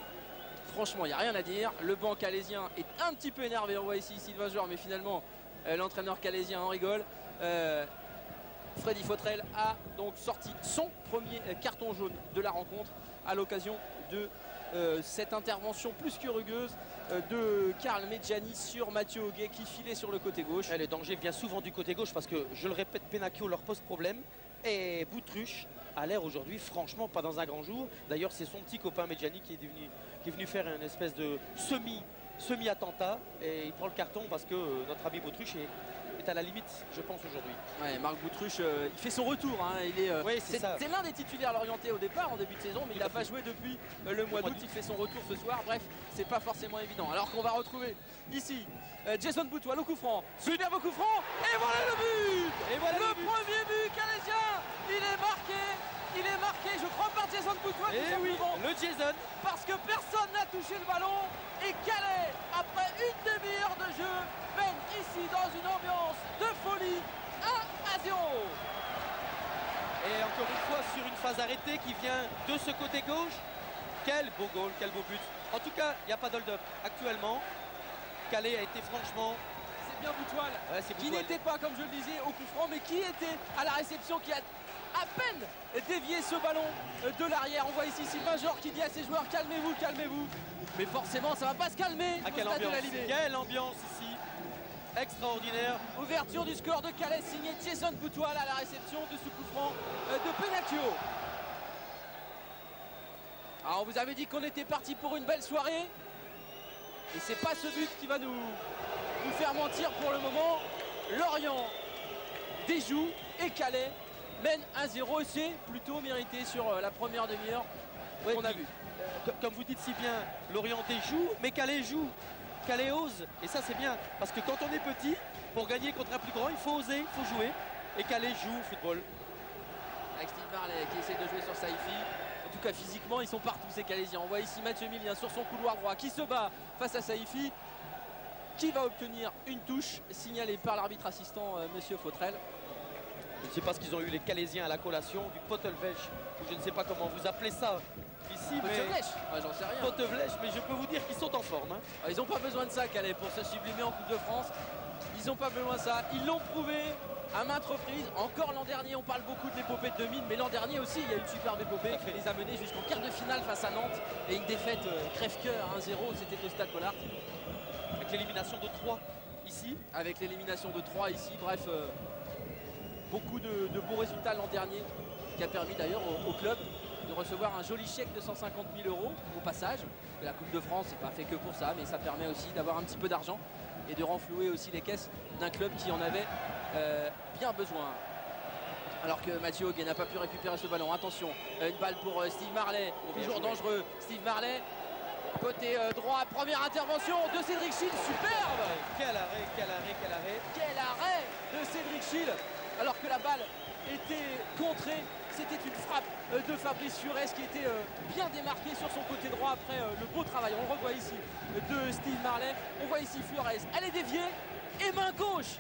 franchement il n'y a rien à dire. Le banc calaisien est un petit peu énervé. On voit ici Sylvain Joueur, mais finalement l'entraîneur calaisien en rigole. Freddy Fautrel a donc sorti son premier carton jaune de la rencontre à l'occasion de cette intervention plus que rugueuse de Karl Medjani sur Mathieu Hoguet qui filait sur le côté gauche. Le danger vient souvent du côté gauche parce que, je le répète, Penacchio leur pose problème et Boutruche a l'air aujourd'hui franchement pas dans un grand jour. D'ailleurs c'est son petit copain Medjani qui est venu faire une espèce de semi-attentat et il prend le carton parce que notre ami Boutruche est à la limite, je pense, aujourd'hui. Ouais, Marc Boutruche, il fait son retour. C'est l'un des titulaires l'orienté au départ en début de saison, mais il n'a pas joué depuis le mois d'août. Il fait son retour ce soir. Bref, c'est pas forcément évident. Alors qu'on va retrouver ici Jason Boutoil au coup franc. Superbe coup franc. Et voilà le but. Et voilà le premier but calaisien. Il est marqué, je crois, par Jason Boutoil. Et oui, le Jason. Parce que personne n'a touché le ballon. Et Calais, après une demi-heure de jeu, mène ici dans une ambiance de folie 1-0. Et encore une fois sur une phase arrêtée qui vient de ce côté gauche. Quel beau goal, quel beau but. En tout cas, il n'y a pas d'hold-up actuellement. Calais a été franchement... C'est bien Boutoil, qui Boutoil. n'était pas, comme je le disais, au coup franc, mais qui était à la réception, qui a à peine dévié ce ballon de l'arrière. On voit ici Sylvain Genre qui dit à ses joueurs calmez-vous, calmez-vous. Mais forcément ça va pas se calmer au quelle stade de ambiance, la Libé. quelle ambiance ici, extraordinaire. Ouverture du score de Calais signé Jason Boutoil à la réception de ce coup franc de Penacchio. Alors on vous avait dit qu'on était parti pour une belle soirée. Et c'est pas ce but qui va nous faire mentir pour le moment. Lorient déjoue et Calais mène 1-0 et c'est plutôt mérité sur la première demi-heure qu'on a vu. Comme vous dites si bien, Lorient joue, mais Calais joue. Calais ose. Et ça c'est bien. Parce que quand on est petit, pour gagner contre un plus grand, il faut oser, il faut jouer. Et Calais joue au football. Avec Steve Marley qui essaie de jouer sur Saïfi. En tout cas physiquement ils sont partout ces Calaisiens. On voit ici Mathieu Millien sur son couloir droit qui se bat face à Saïfi. qui va obtenir une touche signalée par l'arbitre assistant Monsieur Fautrel. Je ne sais pas ce qu'ils ont eu les Calaisiens à la collation, du Potelvèche, ou je ne sais pas comment vous appelez ça ici, mais J'en sais rien. Potelvèche, mais je peux vous dire qu'ils sont en forme. Hein. Ils n'ont pas besoin de ça, Calais, pour se sublimer en Coupe de France. Ils n'ont pas besoin de ça. Ils l'ont prouvé à maintes reprises. Encore l'an dernier, on parle beaucoup de l'épopée de 2000, mais l'an dernier aussi, il y a une superbe épopée qui les a menés jusqu'en quart de finale face à Nantes. Et une défaite crève-cœur 1-0, c'était au Stade Bollaert. Avec l'élimination de 3 ici. Avec l'élimination de 3 ici, bref, beaucoup de beaux résultats l'an dernier, qui a permis d'ailleurs au club de recevoir un joli chèque de 150 000 € au passage. La Coupe de France, c'est pas fait que pour ça, mais ça permet aussi d'avoir un petit peu d'argent et de renflouer aussi les caisses d'un club qui en avait bien besoin. Alors que Mathieu Hoguet n'a pas pu récupérer ce ballon. Attention, une balle pour Steve Marlet, toujours dangereux. Steve Marlet, côté droit, première intervention de Cédric Schill, superbe. Quel arrêt, quel arrêt, quel arrêt. Quel arrêt de Cédric Schill, alors que la balle était contrée. C'était une frappe de Fabrice Furez qui était bien démarqué sur son côté droit après le beau travail. On le revoit ici de Steve Marlet. On voit ici Furez. Elle est déviée et main gauche.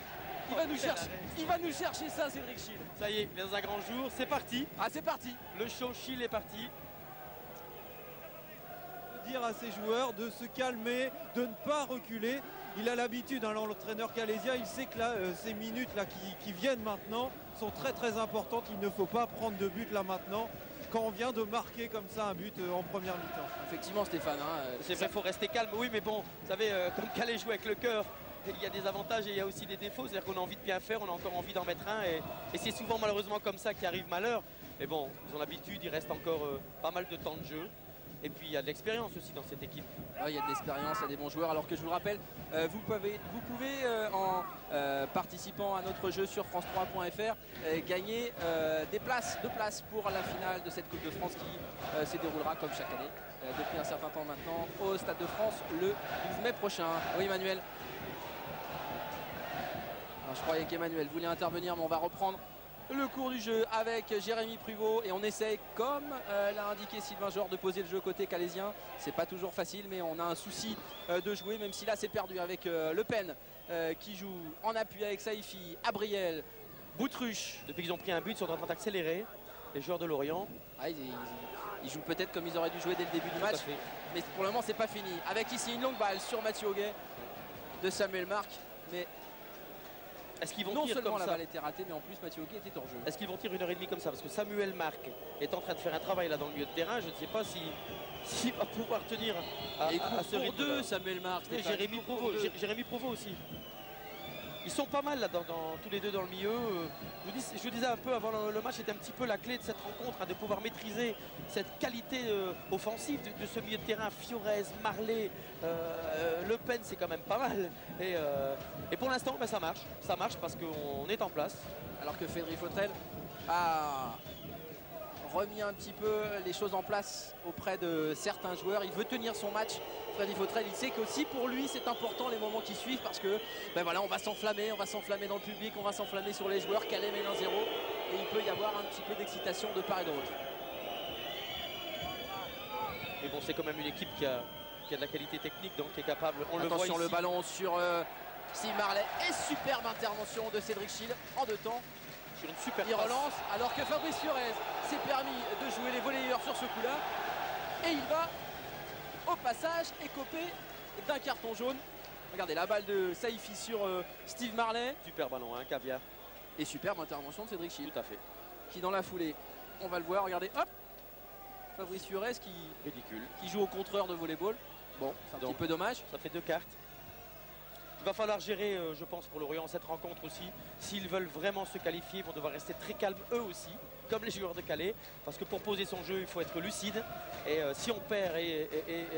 Il va nous chercher ça, Cédric Schill. Ça y est, il est dans un grand jour. C'est parti. Ah, c'est parti. Le show Schill est parti. Dire à ses joueurs de se calmer, de ne pas reculer. Il a l'habitude, hein, l'entraîneur calaisien, il sait que là, ces minutes là qui viennent maintenant sont très très importantes. Il ne faut pas prendre de but là maintenant quand on vient de marquer comme ça un but en première mi-temps. Effectivement, Stéphane. C'est vrai, il faut rester calme. Oui, mais bon, vous savez, comme Calais joue avec le cœur, il y a des avantages et il y a aussi des défauts. C'est-à-dire qu'on a envie de bien faire, on a encore envie d'en mettre un. Et c'est souvent malheureusement comme ça qu'arrive malheur. Mais bon, ils ont l'habitude, il reste encore pas mal de temps de jeu. Et puis il y a de l'expérience aussi dans cette équipe. Ouais, il y a de l'expérience, il y a des bons joueurs. Alors que je vous le rappelle, vous pouvez en participant à notre jeu sur France3.fr gagner deux places pour la finale de cette Coupe de France qui se déroulera comme chaque année depuis un certain temps maintenant au Stade de France le 12 mai prochain. Oui, Emmanuel. Alors, je croyais qu'Emmanuel voulait intervenir, mais on va reprendre le cours du jeu avec Jérémy Pruvot et on essaye, comme l'a indiqué Sylvain Jor, de poser le jeu côté calaisien. C'est pas toujours facile, mais on a un souci de jouer, même si là c'est perdu avec Le Pen qui joue en appui avec Saïfi, Abriel, Boutruche. Depuis qu'ils ont pris un but, ils sont en train d'accélérer, les joueurs de Lorient. Ah, ils jouent peut-être comme ils auraient dû jouer dès le début du match, mais pour le moment c'est pas fini. Avec ici une longue balle sur Mathieu Hoguet de Samuel Marc, mais est-ce qu'ils vont non tirer seulement comme la ça, balle était ratée, mais en plus Mathieu Hoguet était hors jeu. Est-ce qu'ils vont tirer 1h30 comme ça? Parce que Samuel Marc est en train de faire un travail là dans le milieu de terrain. Je ne sais pas s'il va pouvoir tenir à ce rythme. Deux, Samuel Marc. Jérémy Provost aussi. Ils sont pas mal là tous les deux dans le milieu. Je vous disais un peu avant le match, c'était un petit peu la clé de cette rencontre, hein, de pouvoir maîtriser cette qualité offensive de ce milieu de terrain. Furez, Marlet, Le Pen, c'est quand même pas mal. Et pour l'instant, ben, ça marche parce qu'on est en place. Alors que Frédéric Fautrel a remis un petit peu les choses en place auprès de certains joueurs. Il veut tenir son match. Frédéric Fautrel, il sait qu'aussi pour lui c'est important les moments qui suivent, parce que ben voilà, on va s'enflammer dans le public, on va s'enflammer sur les joueurs. Calais mène 1-0 et il peut y avoir un petit peu d'excitation de part et d'autre. Mais bon, c'est quand même une équipe qui a de la qualité technique, donc qui est capable. On Attention, le voit ici. Le ballon sur Steve Marlet et superbe intervention de Cédric Schill en deux temps. Sur une super Il passe. relance alors que Fabrice Furez s'est permis de jouer les volleyeurs sur ce coup-là et il va au passage écopé d'un carton jaune. Regardez la balle de Saïfi sur Steve Marlet. Super ballon, hein, caviar. Et superbe intervention de Cédric Schill. Tout à fait. Qui dans la foulée, on va le voir, regardez, hop, Fabrice Furez qui joue au contreur de volleyball. Bon, c'est un petit peu dommage. Ça fait 2 cartes. Il va falloir gérer, je pense, pour Lorient cette rencontre aussi. S'ils veulent vraiment se qualifier, ils vont devoir rester très calmes eux aussi, comme les joueurs de Calais. Parce que pour poser son jeu, il faut être lucide. Et si on perd et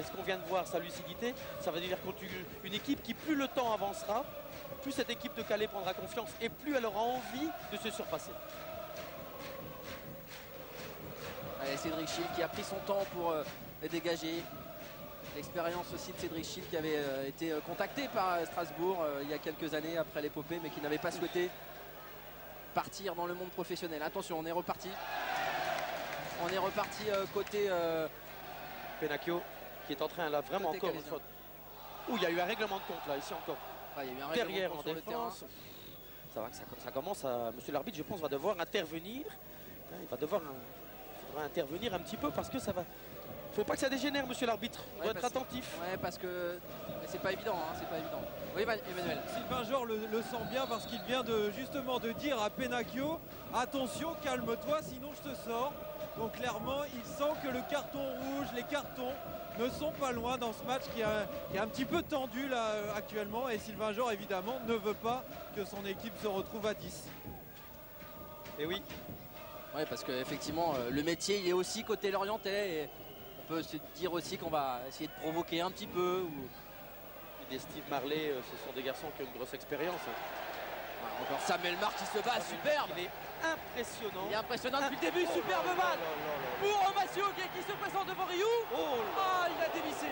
ce qu'on vient de voir, sa lucidité, ça va dire qu'une équipe qui, plus le temps avancera, plus cette équipe de Calais prendra confiance et plus elle aura envie de se surpasser. Allez, Cédric Schill qui a pris son temps pour dégager. L'expérience aussi de Cédric Schill qui avait été contacté par Strasbourg il y a quelques années après l'épopée, mais qui n'avait pas souhaité partir dans le monde professionnel. Attention, on est reparti. On est reparti côté Penacchio qui est en train là vraiment côté encore calaisien. une fois. Ouh, il y a eu un règlement de compte là, ici encore. Ah, il y a eu un règlement Derrière de en compte sur le terrain. défense. Ça va que ça commence à. Monsieur l'arbitre, je pense, va devoir intervenir. Hein, il va devoir faudra intervenir un petit peu parce que ça va. Faut pas que ça dégénère, monsieur l'arbitre. On doit être attentif. Ouais, parce que c'est pas évident, hein, c'est pas évident. Oui, Emmanuel. Sylvain Jor le sent bien parce qu'il vient justement de dire à Penacchio, attention, calme-toi, sinon je te sors. Donc clairement, il sent que le carton rouge, les cartons ne sont pas loin dans ce match qui est un petit peu tendu là actuellement. Et Sylvain Jor, évidemment, ne veut pas que son équipe se retrouve à 10. Et oui. Oui, parce qu'effectivement, le métier, il est aussi côté Lorientais. Et on peut se dire aussi qu'on va essayer de provoquer un petit peu. Et Steve Marley, ce sont des garçons qui ont une grosse expérience. Ah, encore Samuel Marc qui se bat, superbe. Il est impressionnant. Il est impressionnant depuis le début, superbe balle pour Mathieu Auguet qui se présente devant Ryu. Ah, il a dévissé.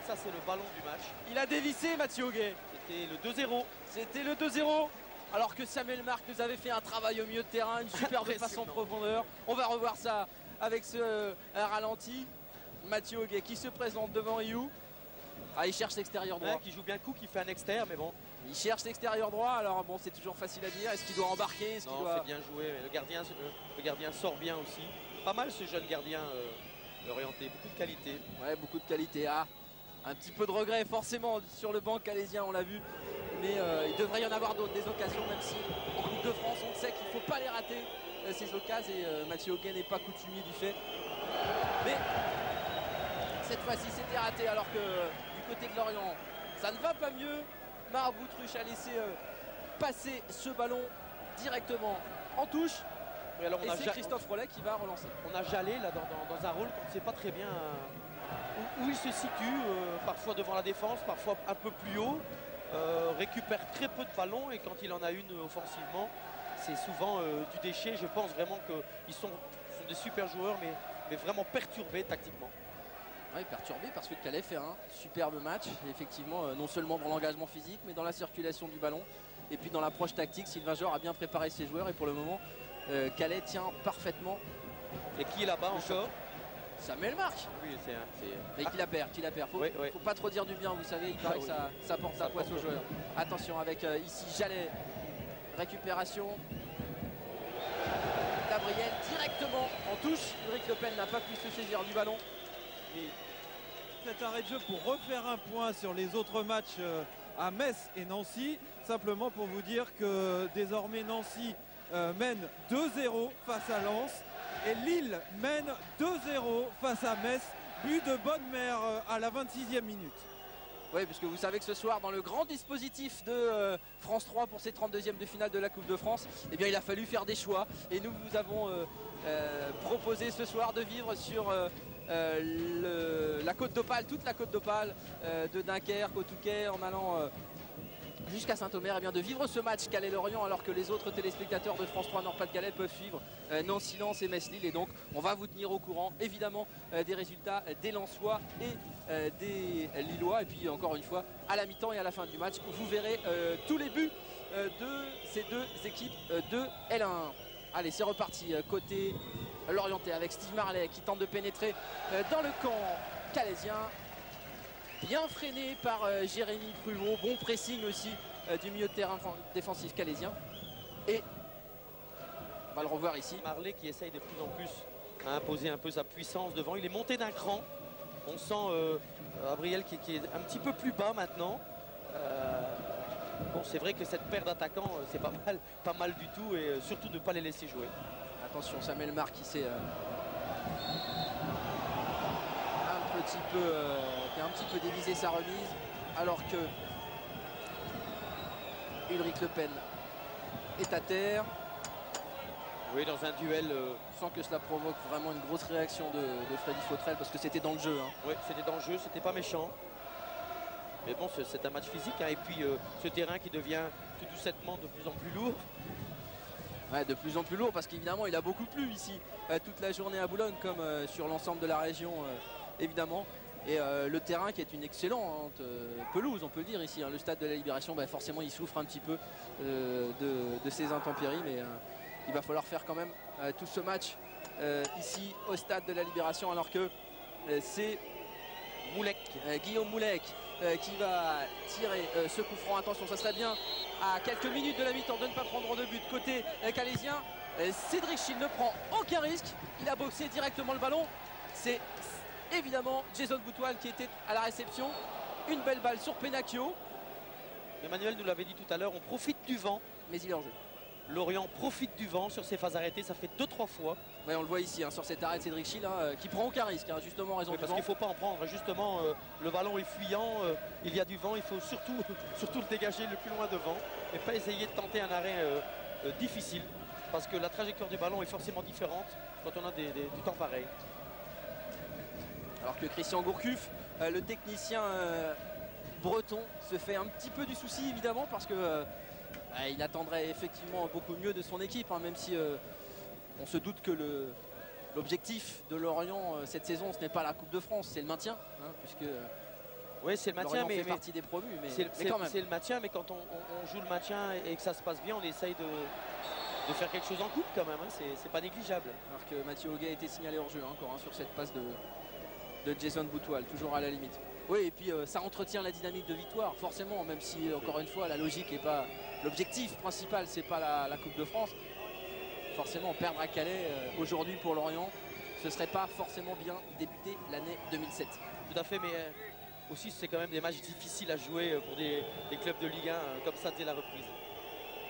Ça, c'est le ballon du match. Il a dévissé, Mathieu Auguet. C'était le 2-0. C'était le 2-0. Alors que Samuel Marc nous avait fait un travail au milieu de terrain, une superbe passe en profondeur. On va revoir ça avec ce ralenti. Mathieu Auguet qui se présente devant Ryu. Ah, il cherche l'extérieur droit. Qui joue bien le coup, qui fait un externe, mais bon. Il cherche l'extérieur droit, alors bon, c'est toujours facile à dire. Est-ce qu'il doit embarquer? Non, c'est bien joué. Le gardien sort bien aussi. Pas mal ce jeune gardien orienté, beaucoup de qualité. Ouais, beaucoup de qualité. Ah, un petit peu de regret forcément sur le banc calésien, on l'a vu. Mais il devrait y en avoir d'autres, des occasions, même si en Coupe de France, on sait qu'il ne faut pas les rater, ces occasions. Et Mathieu Auguet n'est pas coutumier du fait. Mais cette fois-ci, c'était raté, alors que du côté de Lorient, ça ne va pas mieux. Marc Boutruche a laissé passer ce ballon directement en touche. Et alors c'est Christophe Rollet qui va relancer. On a Jalé là dans un rôle qu'on ne sait pas très bien où il se situe, parfois devant la défense, parfois un peu plus haut. Récupère très peu de ballons et quand il en a une offensivement, c'est souvent du déchet. Je pense vraiment qu'ils sont des super joueurs, mais vraiment perturbés tactiquement. Oui, perturbé parce que Calais fait un superbe match, effectivement, non seulement dans l'engagement physique, mais dans la circulation du ballon. Et puis dans l'approche tactique, Sylvain Jor a bien préparé ses joueurs et pour le moment, Calais tient parfaitement. Et qui est là-bas encore? Samuel Marc. Oui, mais qui la perd. Faut pas trop dire du bien, vous savez, il paraît que ça porte la poisse aux joueurs. Attention avec ici Jallet. Récupération. Gabriel directement en touche. Ulrich Le Pen n'a pas pu se saisir du ballon. Cet arrêt de jeu pour refaire un point sur les autres matchs à Metz et Nancy. Simplement pour vous dire que désormais Nancy mène 2-0 face à Lens. Et Lille mène 2-0 face à Metz. But de Bonne-Mère à la 26e minute. Oui, parce que vous savez que ce soir, dans le grand dispositif de France 3 pour ces 32e de finale de la Coupe de France, eh bien, il a fallu faire des choix. Et nous vous avons proposé ce soir de vivre sur la côte d'Opale, toute la côte d'Opale, de Dunkerque au Touquet, en allant jusqu'à Saint-Omer, et bien de vivre ce match Calais-Lorient alors que les autres téléspectateurs de France 3 Nord-Pas-de-Calais peuvent suivre Nancy-Lens et Metz-Lille. Et donc on va vous tenir au courant évidemment des résultats des Lensois et des Lillois. Et puis encore une fois, à la mi-temps et à la fin du match, vous verrez tous les buts de ces deux équipes de L1. Allez, c'est reparti côté Lorientais avec Steve Marley qui tente de pénétrer dans le camp calaisien. Bien freiné par Jérémy Pruvot. Bon pressing aussi du milieu de terrain défensif calaisien. Et on va le revoir ici. Marley qui essaye de plus en plus à imposer un peu sa puissance devant. Il est monté d'un cran. On sent Gabriel qui est un petit peu plus bas maintenant. Bon, c'est vrai que cette paire d'attaquants, c'est pas mal du tout. Et surtout de ne pas les laisser jouer. Attention, Samuel Marc qui s'est qui a un petit peu dévisé sa remise, alors que Ulrich Le Pen est à terre. Oui, dans un duel. Sans que cela provoque vraiment une grosse réaction de Freddy Fautrel, parce que c'était dans le jeu. Hein. Oui, c'était dans le jeu, c'était pas méchant. Mais bon, c'est un match physique. Hein, et puis ce terrain qui devient tout doucettement de plus en plus lourd. Ouais, de plus en plus lourd, parce qu'évidemment, il a beaucoup plu ici toute la journée à Boulogne, comme sur l'ensemble de la région. Évidemment, et le terrain qui est une excellente pelouse, on peut le dire ici, hein. Le stade de la Libération, bah, forcément il souffre un petit peu de ces intempéries, mais il va falloir faire quand même tout ce match ici au stade de la Libération, alors que c'est Guillaume Moulec qui va tirer ce coup franc. Attention, ça serait bien à quelques minutes de la mi-temps de ne pas prendre de but côté calaisien. Cédric Schill ne prend aucun risque, il a boxé directement le ballon. C'est évidemment Jason Boutwal qui était à la réception. Une belle balle sur Penacchio. Emmanuel nous l'avait dit tout à l'heure, on profite du vent. Mais il est hors jeu. Lorient profite du vent sur ses phases arrêtées, ça fait 2-3 fois. Ouais, on le voit ici sur cet arrêt de Cédric Schill qui prend aucun risque, justement en raison Oui, du parce vent. qu'il ne faut pas en prendre, justement le ballon est fuyant, il y a du vent, il faut surtout le dégager le plus loin devant et pas essayer de tenter un arrêt difficile parce que la trajectoire du ballon est forcément différente quand on a du temps pareil. Alors que Christian Gourcuff, le technicien breton, se fait un petit peu du souci évidemment parce que il attendrait effectivement beaucoup mieux de son équipe, même si on se doute que l'objectif de Lorient cette saison, ce n'est pas la Coupe de France, c'est le maintien, puisque oui, c'est le maintien, mais fait partie des promus, mais quand même. C'est le maintien, mais quand on joue le maintien et que ça se passe bien, on essaye de faire quelque chose en coupe quand même, c'est pas négligeable. Alors que Mathieu Auguet a été signalé hors jeu encore sur cette passe de Jason Boutwal, toujours à la limite. Oui, et puis ça entretient la dynamique de victoire, forcément, même si encore une fois la logique n'est pas l'objectif principal, c'est pas la Coupe de France. Forcément, perdre à Calais aujourd'hui pour Lorient, ce serait pas forcément bien débuter l'année 2007. Tout à fait, mais aussi c'est quand même des matchs difficiles à jouer pour des clubs de Ligue 1 comme ça dès la reprise.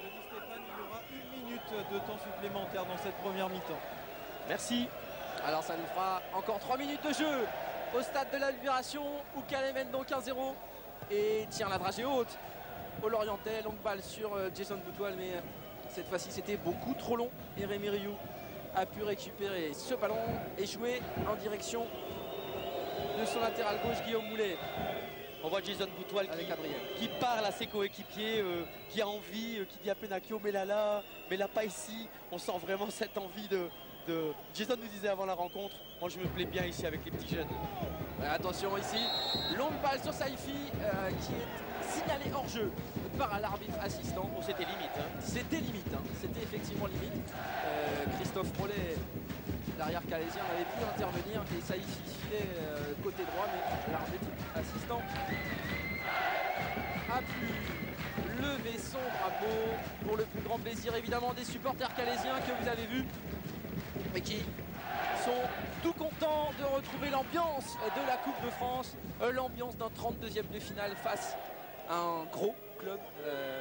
Je dis Stéphane, il y aura 1 minute de temps supplémentaire dans cette première mi-temps. Merci. Alors ça nous fera encore 3 minutes de jeu au stade de la Libération où Calais mène donc 1-0 et tient la dragée haute au Lorientais. Longue balle sur Jason Boutwal, mais cette fois-ci c'était beaucoup trop long et Rémi Rioux a pu récupérer ce ballon et jouer en direction de son latéral gauche Guillaume Moulet. On voit Jason Boutwal qui parle à ses coéquipiers, qui a envie, qui dit à Penacchio mais là, pas ici. On sent vraiment cette envie de... Jason nous disait avant la rencontre, moi je me plais bien ici avec les petits jeunes. Attention ici, longue balle sur Saifi qui est signalé hors jeu par l'arbitre assistant. Bon, c'était limite. C'était limite, c'était effectivement limite. Christophe Rollet, l'arrière calaisien, n'avait pu intervenir et Saifi filait côté droit, mais l'arbitre assistant a pu lever son drapeau pour le plus grand plaisir évidemment des supporters calaisiens que vous avez vus et qui sont tout contents de retrouver l'ambiance de la Coupe de France, l'ambiance d'un 32e de finale face à un gros club,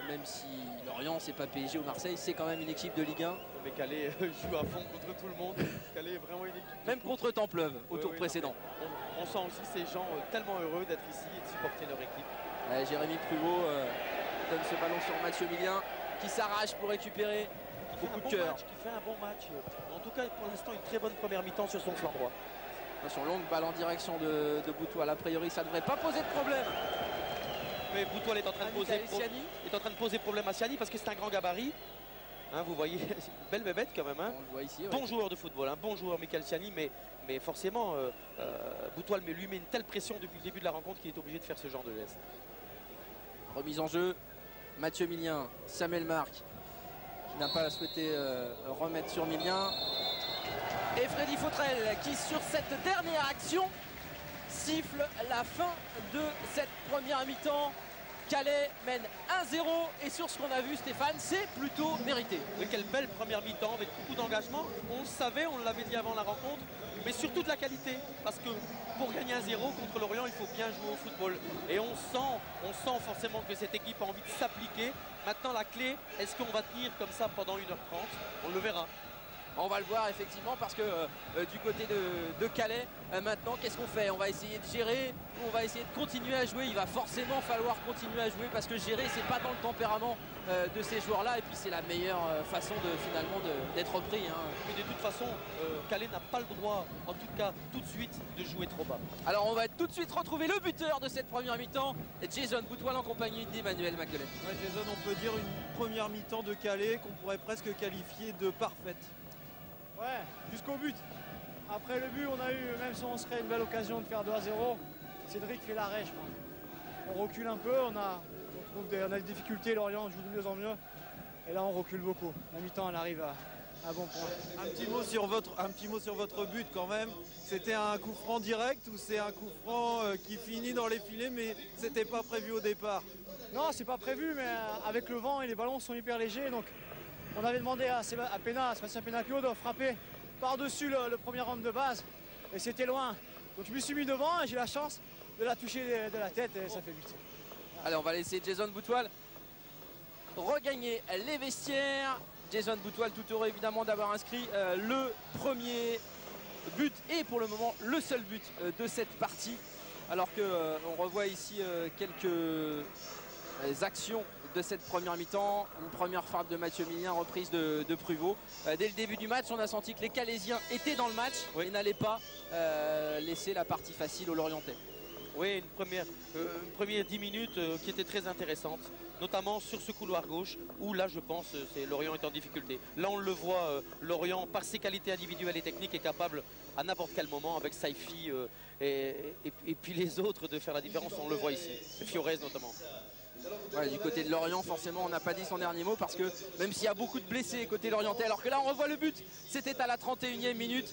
même si Lorient c'est pas PSG ou Marseille, c'est quand même une équipe de Ligue 1. Mais Calais joue à fond contre tout le monde. Calais est vraiment une équipe. Même contre Templeuve au tour précédent. On sent aussi ces gens tellement heureux d'être ici et de supporter leur équipe. Jérémy Pruvot donne ce ballon sur Mathieu Millien qui s'arrache pour récupérer. Beaucoup de cœur. Qui fait un bon match. En tout cas, pour l'instant, une très bonne première mi-temps sur son flanc droit. Sur longue balle en direction de Boutwal. A priori, ça ne devrait pas poser de problème. Mais Boutwal est en train de poser problème à Siani parce que c'est un grand gabarit. Vous voyez, c'est une belle bébête quand même. On le voit ici. Bon joueur de football, bon joueur Michael Siani, mais forcément, Boutwal lui met une telle pression depuis le début de la rencontre qu'il est obligé de faire ce genre de geste. Remise en jeu. Mathieu Millien, Samuel Marc. Qui n'a pas souhaité remettre sur Millien. Et Freddy Fautrel qui sur cette dernière action siffle la fin de cette première mi-temps. Calais mène 1-0 et sur ce qu'on a vu Stéphane, c'est plutôt mérité. Mais quelle belle première mi-temps avec beaucoup d'engagement. On le savait, on l'avait dit avant la rencontre, mais surtout de la qualité. Parce que pour gagner 1-0 contre Lorient, il faut bien jouer au football. Et on sent forcément que cette équipe a envie de s'appliquer. Maintenant la clé, est-ce qu'on va tenir comme ça pendant 1h30? On le verra. On va le voir effectivement parce que du côté de Calais, maintenant qu'est-ce qu'on fait? On va essayer de gérer ou on va essayer de continuer à jouer? Il va forcément falloir continuer à jouer parce que gérer c'est pas dans le tempérament de ces joueurs-là et puis c'est la meilleure façon finalement d'être repris. Mais de toute façon, Calais n'a pas le droit, en tout cas tout de suite, de jouer trop bas. Alors on va tout de suite retrouver le buteur de cette première mi-temps, Jason Boutwal en compagnie d'Emmanuel Magdelaine. Ouais, Jason, on peut dire une première mi-temps de Calais qu'on pourrait presque qualifier de parfaite. Ouais, jusqu'au but. Après le but, on a eu, même si on serait une belle occasion de faire 2-0, Cédric fait l'arrêt, je crois. On recule un peu, on a des difficultés, Lorient joue de mieux en mieux. Et là, on recule beaucoup. La mi-temps, elle arrive un bon point. Un petit mot sur votre but quand même. C'était un coup franc direct ou c'est un coup franc qui finit dans les filets mais c'était pas prévu au départ? Non, c'est pas prévu, mais avec le vent et les ballons sont hyper légers. Donc on avait demandé à Sébastien Penacchio de frapper par-dessus le premier homme de base. Et c'était loin. Donc je me suis mis devant et j'ai la chance de la toucher de la tête et ça fait but. Allez, on va laisser Jason Boutwal regagner les vestiaires. Jason Boutwal tout heureux évidemment d'avoir inscrit le premier but et pour le moment le seul but de cette partie. Alors que on revoit ici quelques actions de cette première mi-temps. Une première frappe de Mathieu Millien, reprise de Pruvot. Dès le début du match, on a senti que les Calaisiens étaient dans le match et n'allaient pas laisser la partie facile aux Lorientais. Oui, une première 10 minutes qui était très intéressante, notamment sur ce couloir gauche où là je pense Lorient est en difficulté. Là on le voit, Lorient par ses qualités individuelles et techniques est capable à n'importe quel moment avec Saifi et puis les autres de faire la différence, on le voit ici, Fiorez notamment. Ouais, du côté de Lorient, forcément, on n'a pas dit son dernier mot parce que même s'il y a beaucoup de blessés côté lorientais, alors que là on revoit le but, c'était à la 31e minute.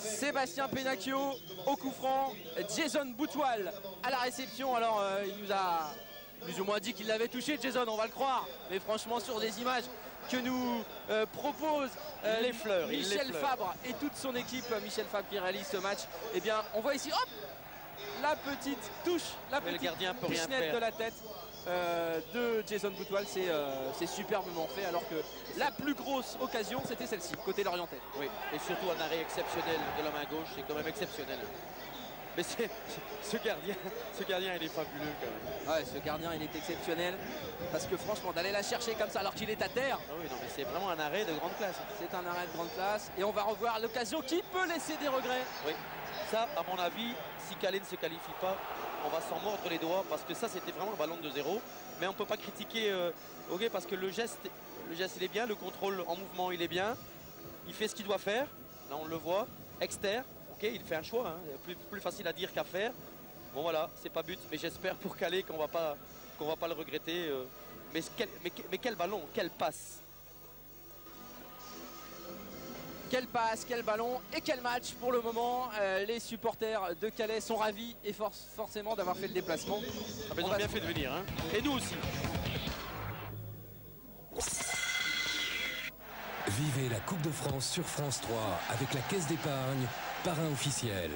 Sébastien Penacchio au coup franc, Jason Boutwal à la réception. Alors il nous a plus ou moins dit qu'il l'avait touché, Jason, on va le croire. Mais franchement, sur des images que nous propose Michel Fabre et toute son équipe, Michel Fabre qui réalise ce match, eh bien on voit ici, hop, la petite touche, la petite pichenette de la tête de Jason Boutwal. C'est superbement fait alors que la plus grosse occasion c'était celle-ci, côté lorientais. Oui, et surtout un arrêt exceptionnel de la main gauche, c'est quand même exceptionnel. Mais ce gardien il est fabuleux quand même. Ouais, ce gardien il est exceptionnel parce que franchement d'aller la chercher comme ça alors qu'il est à terre. Ah oui, non mais c'est vraiment un arrêt de grande classe. C'est un arrêt de grande classe et on va revoir l'occasion qui peut laisser des regrets. Oui, ça à mon avis, si Calais ne se qualifie pas, on va s'en mordre les doigts parce que ça c'était vraiment le ballon de 2-0. Mais on ne peut pas critiquer Hoguet parce que le geste il est bien, le contrôle en mouvement il est bien. Il fait ce qu'il doit faire, là on le voit, externe. Ok, il fait un choix, hein. Plus facile à dire qu'à faire. Bon voilà, c'est pas but, mais j'espère pour Calais qu'on va pas le regretter. Mais quel ballon, quelle passe. Quelle passe, quel ballon et quel match pour le moment. Les supporters de Calais sont ravis et forcément d'avoir fait le déplacement. Ah ben ils ont bien fait de venir, hein. Et nous aussi. Vivez la Coupe de France sur France 3 avec la Caisse d'épargne, parrain officiel.